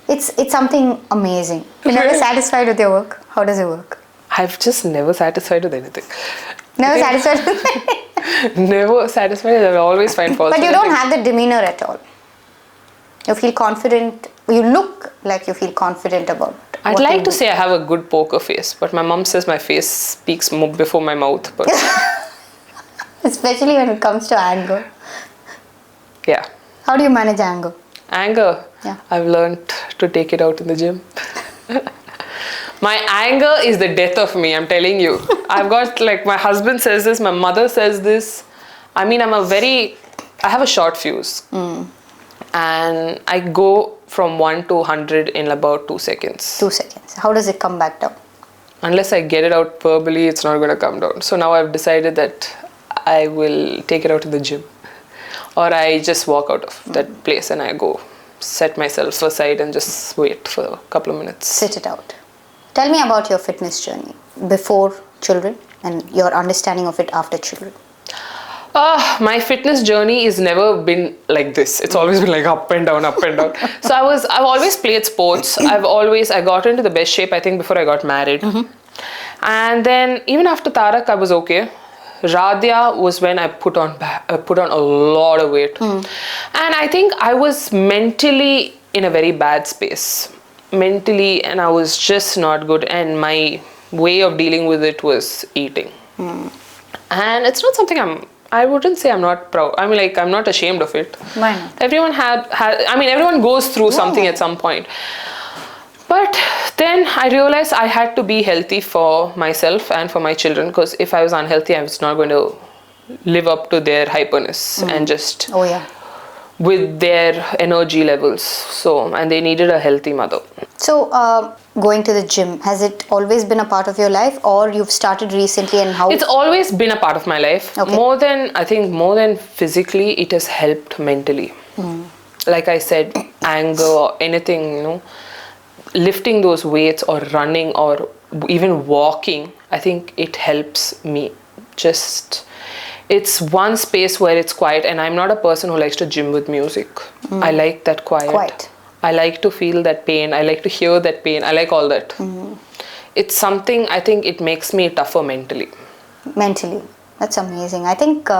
It's something amazing. You're never satisfied with your work? How does it work? I've just never satisfied with anything. Never satisfied with anything? Never satisfied. I always find fault. But you don't have the demeanor at all. You feel confident. You look like you feel confident about it. I'd like to say I have a good poker face, but my mom says my face speaks more before my mouth. But especially when it comes to anger. Yeah. How do you manage anger? Anger? Yeah. I've learned to take it out in the gym. My anger is the death of me, I'm telling you. I've got, my husband says this, my mother says this. I have a short fuse. And I go from 1 to 100 in about 2 seconds. 2 seconds. How does it come back down? Unless I get it out verbally, it's not going to come down. So now I've decided that I will take it out in the gym. Or I just walk out of that place and I go set myself aside and just wait for a couple of minutes. Sit it out. Tell me about your fitness journey before children and your understanding of it after children. My fitness journey has never been like this. It's always been up and down, up and down. So I've always played sports. I got into the best shape, I think, before I got married. And then even after Tarak, I was okay. Radhya was when I put on a lot of weight. And I think I was mentally in a very bad space. Mentally, and I was just not good. And my way of dealing with it was eating. And it's not something I wouldn't say I'm not proud. I'm not ashamed of it. Why not? Everyone everyone goes through something at some point. But then I realized I had to be healthy for myself and for my children, because if I was unhealthy, I was not going to live up to their hyperness and just with their energy levels. So, and they needed a healthy mother. So, going to the gym, has it always been a part of your life, or you've started recently, and how? It's always been a part of my life. Okay. More than physically, it has helped mentally. Like I said, anger or anything, lifting those weights or running or even walking, I think it helps me. It's one space where it's quiet, and I'm not a person who likes to gym with music. I like that quiet. I like to feel that pain. I like to hear that pain. I like all that. It's something, I think it makes me tougher mentally. Mentally. That's amazing. I think,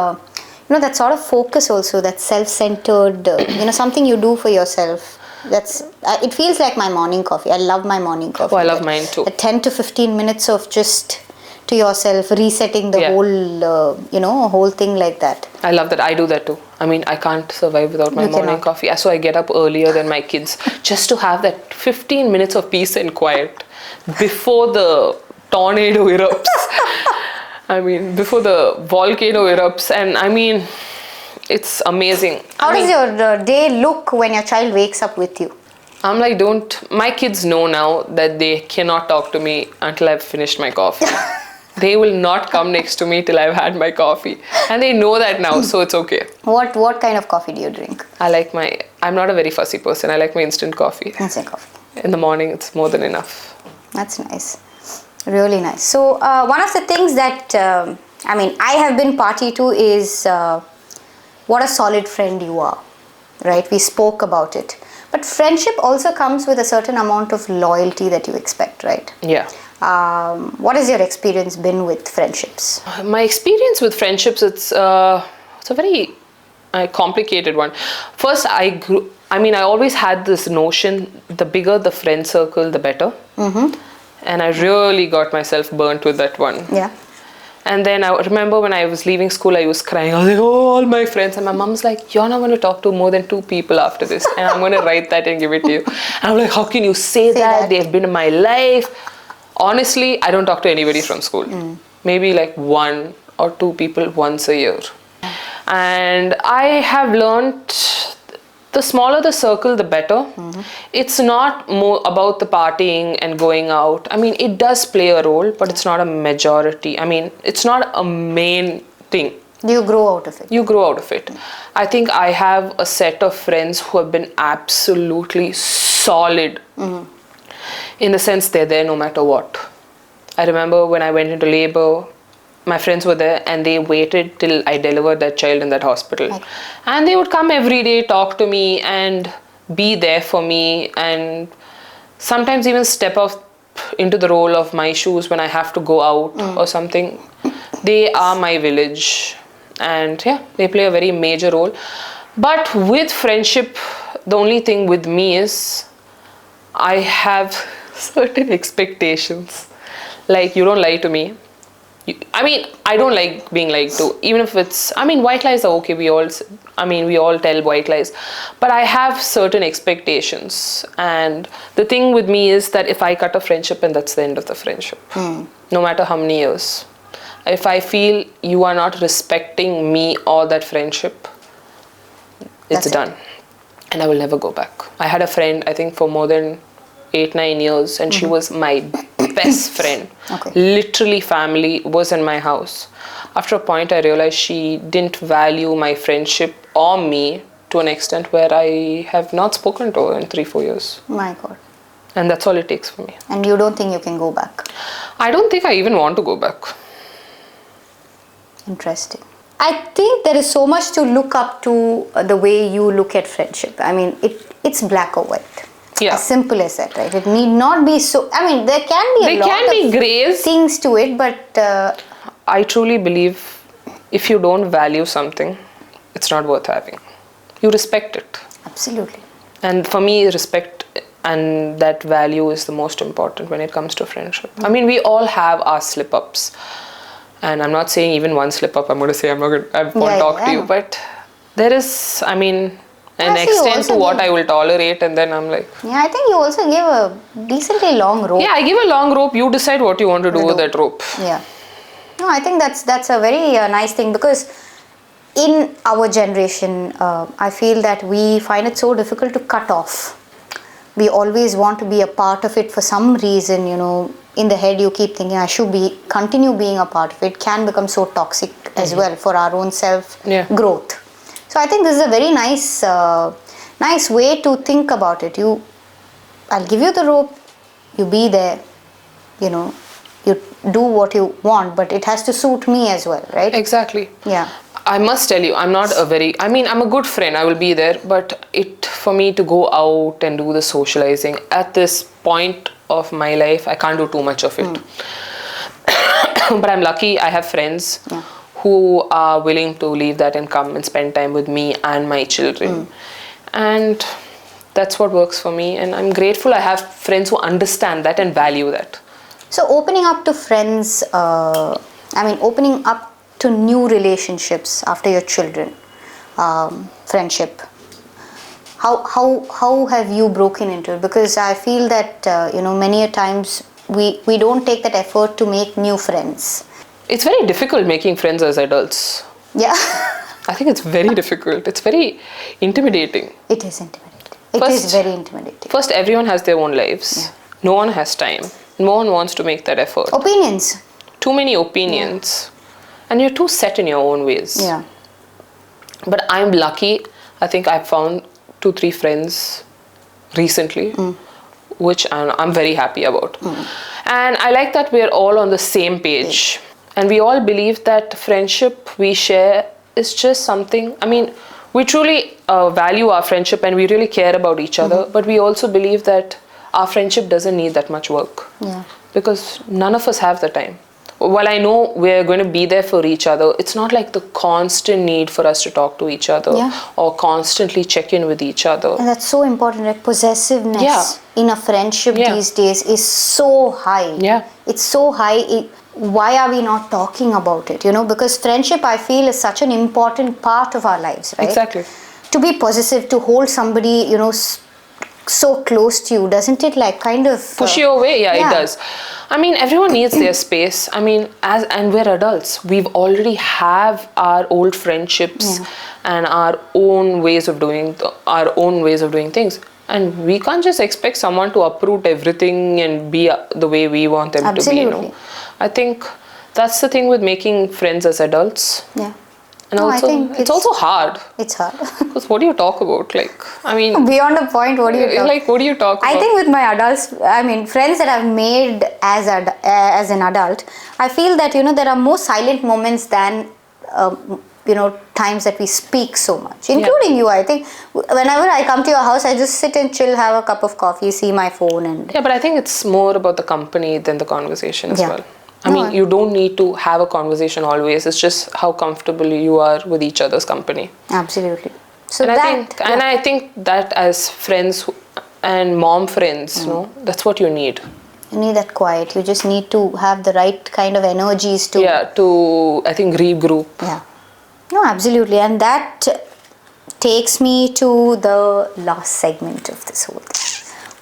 that sort of focus also, that self-centered, something you do for yourself. It feels like my morning coffee. I love my morning coffee. Oh, I love mine too. 10 to 15 minutes of just to yourself, resetting the whole thing like that. I love that. I do that too. I mean, I can't survive without my morning coffee. So I get up earlier than my kids just to have that 15 minutes of peace and quiet before the tornado erupts. I mean, before the volcano erupts. And I mean, it's amazing. How does your day look when your child wakes up with you? I'm like, my kids know now that they cannot talk to me until I've finished my coffee. They will not come next to me till I've had my coffee. And they know that now, so it's okay. What kind of coffee do you drink? I'm not a very fussy person. I like my instant coffee. Instant coffee. In the morning, it's more than enough. That's nice. Really nice. So, one of the things that, I have been party to is what a solid friend you are, right? We spoke about it. But friendship also comes with a certain amount of loyalty that you expect, right? Yeah. What has your experience been with friendships? My experience with friendships, it's a very complicated one. First, I always had this notion, the bigger the friend circle, the better. Mm-hmm. And I really got myself burnt with that one. Yeah. And then I remember when I was leaving school, I was crying. I was like, oh, all my friends. And my mom's like, you're not going to talk to more than 2 people after this. And I'm going to write that and give it to you. And I'm like, how can you say that? They've been in my life. Honestly, I don't talk to anybody from school. Maybe like 1 or 2 people once a year. And I have learned the smaller the circle, the better. Mm-hmm. It's not more about the partying and going out. I mean, it does play a role, but it's not a majority. I mean, it's not a main thing. You grow out of it. You grow out of it. I think I have a set of friends who have been absolutely solid. Mm-hmm. In the sense they're there no matter what. I remember when I went into labor, my friends were there and they waited till I delivered that child in that hospital. Okay. And they would come every day, talk to me and be there for me, and sometimes even step up into the role of my shoes when I have to go out or something. They are my village, and they play a very major role. But with friendship, the only thing with me is I have certain expectations. Like, you don't lie to me. I don't like being lied to. Even if it's, white lies are okay. We all tell white lies. But I have certain expectations. And the thing with me is that if I cut a friendship, and that's the end of the friendship. No matter how many years. If I feel you are not respecting me or that friendship, it's done. And I will never go back. I had a friend, I think, for more than 8-9 years, and she was my best friend. Okay. Literally family, was in my house. After a point, I realized she didn't value my friendship or me to an extent where I have not spoken to her in 3-4 years. My God. And that's all it takes for me. And you don't think you can go back? I don't think I even want to go back. Interesting. I think there is so much to look up to the way you look at friendship. It's black or white. Yeah. As simple as that, right? It need not be so. There can be a lot of grays things to it, but I truly believe if you don't value something, it's not worth having. You respect it. Absolutely. And for me, respect and that value is the most important when it comes to friendship. We all have our slip-ups. And I'm not saying even one slip-up, I won't talk to you. But there is, an extent to what I will tolerate, and then I'm like... Yeah, I think you also give a decently long rope. Yeah, I give a long rope. You decide what you want to do with that rope. Yeah. No, I think that's a very nice thing, because in our generation, I feel that we find it so difficult to cut off. We always want to be a part of it for some reason, in the head you keep thinking I should continue being a part of it. It can become so toxic as well for our own self growth. So I think this is a very nice way to think about it. I'll give you the rope, you be there, you do what you want, but it has to suit me as well, right? Exactly. Yeah. I must tell you, I'm a good friend, I will be there, but for me to go out and do the socializing at this point of my life, I can't do too much of it. But I'm lucky I have friends who are willing to leave that and come and spend time with me and my children. And that's what works for me. And I'm grateful I have friends who understand that and value that. So opening up to friends, opening up to new relationships after your children, friendship. How have you broken into it? Because I feel that many a times we don't take that effort to make new friends. It's very difficult making friends as adults. Yeah. I think it's very difficult. It's very intimidating. It is intimidating. It is very intimidating. First, everyone has their own lives. Yeah. No one has time. No one wants to make that effort. Opinions. Too many opinions. And you're too set in your own ways. Yeah. But I'm lucky. I think I've found 2-3 friends recently, which I'm very happy about. And I like that we're all on the same page. And we all believe that friendship we share is just something, we truly value our friendship and we really care about each other, but we also believe that our friendship doesn't need that much work. Yeah. Because none of us have the time. While I know we're going to be there for each other, it's not like the constant need for us to talk to each other or constantly check in with each other. And that's so important. Like possessiveness in a friendship these days is so high. Yeah. It's so high. Why are we not talking about it? Because friendship, I feel, is such an important part of our lives, right? Exactly. To be possessive, to hold somebody, so close to you, doesn't it kind of push you away? Yeah, it does. Everyone needs their space. And we're adults. We've already have our old friendships and our own ways of doing things. And we can't just expect someone to uproot everything and be the way we want them to be. I think that's the thing with making friends as adults. Yeah. And also, it's also hard. It's hard. Because what do you talk about? Beyond a point, what do you talk? What do you talk about? I think with my adults, friends that I've made as an adult, I feel that, there are more silent moments than, times that we speak so much, including you. I think whenever I come to your house, I just sit and chill, have a cup of coffee, see my phone and... Yeah, but I think it's more about the company than the conversation as well. You don't need to have a conversation always. It's just how comfortable you are with each other's company. Absolutely. So I think that as friends and mom friends, that's what you need. You need that quiet. You just need to have the right kind of energies to... Yeah, I think, regroup. Yeah. No, absolutely. And that takes me to the last segment of this whole thing.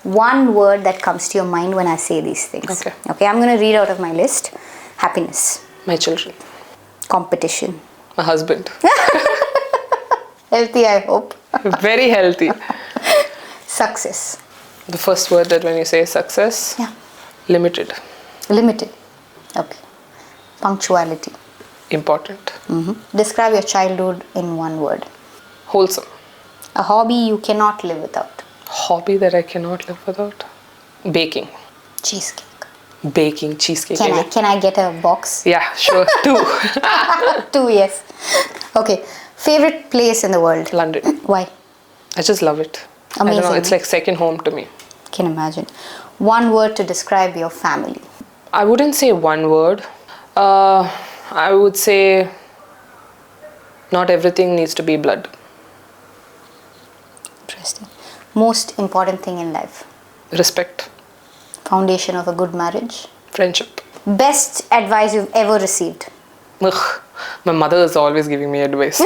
One word that comes to your mind when I say these things. Okay, I'm going to read out of my list. Happiness. My children. Competition. My husband. Healthy, I hope. Very healthy. Success. The first word that when you say success? Yeah. Limited. Limited. Okay. Punctuality. Important. Describe your childhood in one word. Wholesome. A hobby you cannot live without. Hobby that I cannot live without? Baking. Cheesecake. Baking, cheesecake. Can I get a box? Yeah, sure. 2. 2, yes. Okay. Favorite place in the world? London. Why? I just love it. Amazing. I don't know, it's like second home to me. Can imagine. One word to describe your family. I wouldn't say one word. I would say not everything needs to be blood. Interesting. Most important thing in life? Respect. Foundation of a good marriage? Friendship. Best advice you've ever received? Ugh, my mother is always giving me advice.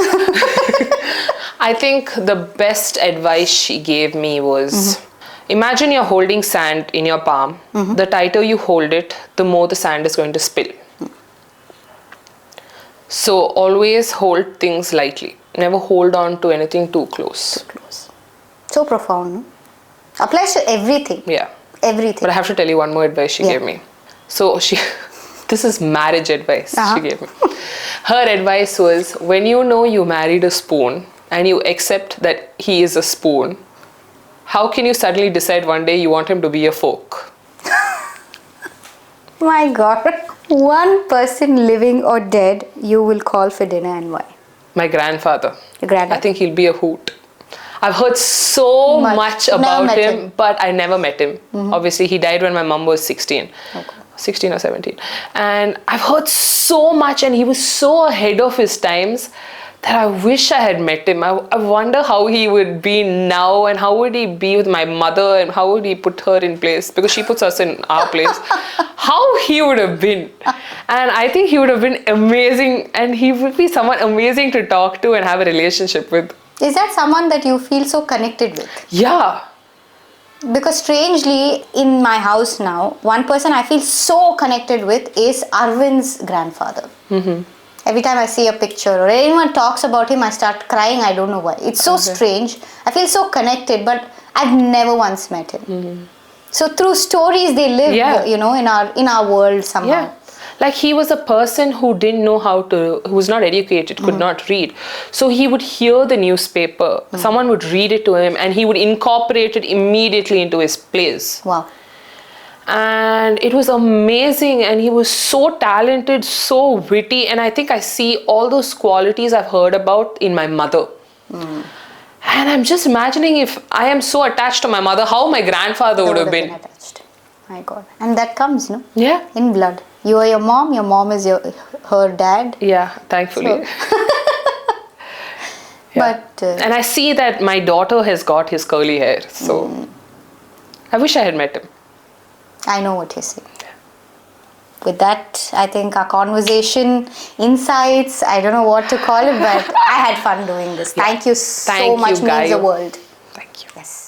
I think the best advice she gave me was, imagine you're holding sand in your palm. The tighter you hold it, the more the sand is going to spill. So always hold things lightly. Never hold on to anything too close. So profound, no? Applies to everything. Yeah. Everything. But I have to tell you one more advice she gave me. So this is marriage advice she gave me. Her advice was, when you know you married a spoon and you accept that he is a spoon, how can you suddenly decide one day you want him to be a fork? My God. One person living or dead you will call for dinner and why? My grandfather. Your granddad? I think he'll be a hoot. I've heard so much about him, but I never met him. Obviously, he died when my mum was 16. 16 or 17. And I've heard so much, and he was so ahead of his times that I wish I had met him. I wonder how he would be now, and how would he be with my mother, and how would he put her in place, because she puts us in our place. How he would have been. And I think he would have been amazing, and he would be someone amazing to talk to and have a relationship with. Is that someone that you feel so connected with? Yeah. Because strangely, in my house now, one person I feel so connected with is Arvind's grandfather. Every time I see a picture or anyone talks about him, I start crying. I don't know why. It's so strange. I feel so connected, but I've never once met him. So through stories, they live, you know, in our world somehow. Yeah. Like, he was a person who didn't know who was not educated, could not read. So he would hear the newspaper, someone would read it to him, and he would incorporate it immediately into his plays. Wow. And it was amazing, and he was so talented, so witty, and I think I see all those qualities I've heard about in my mother. And I'm just imagining, if I am so attached to my mother, how my grandfather would have been. Attached. My God. And that comes, no? Yeah. In blood. You are your mom is her dad. Yeah, thankfully. So. Yeah. But and I see that my daughter has got his curly hair, so I wish I had met him. I know what you're saying. With that, I think our conversation, insights, I don't know what to call it, but I had fun doing this. Thank you so much, means the world. Thank you. Yes.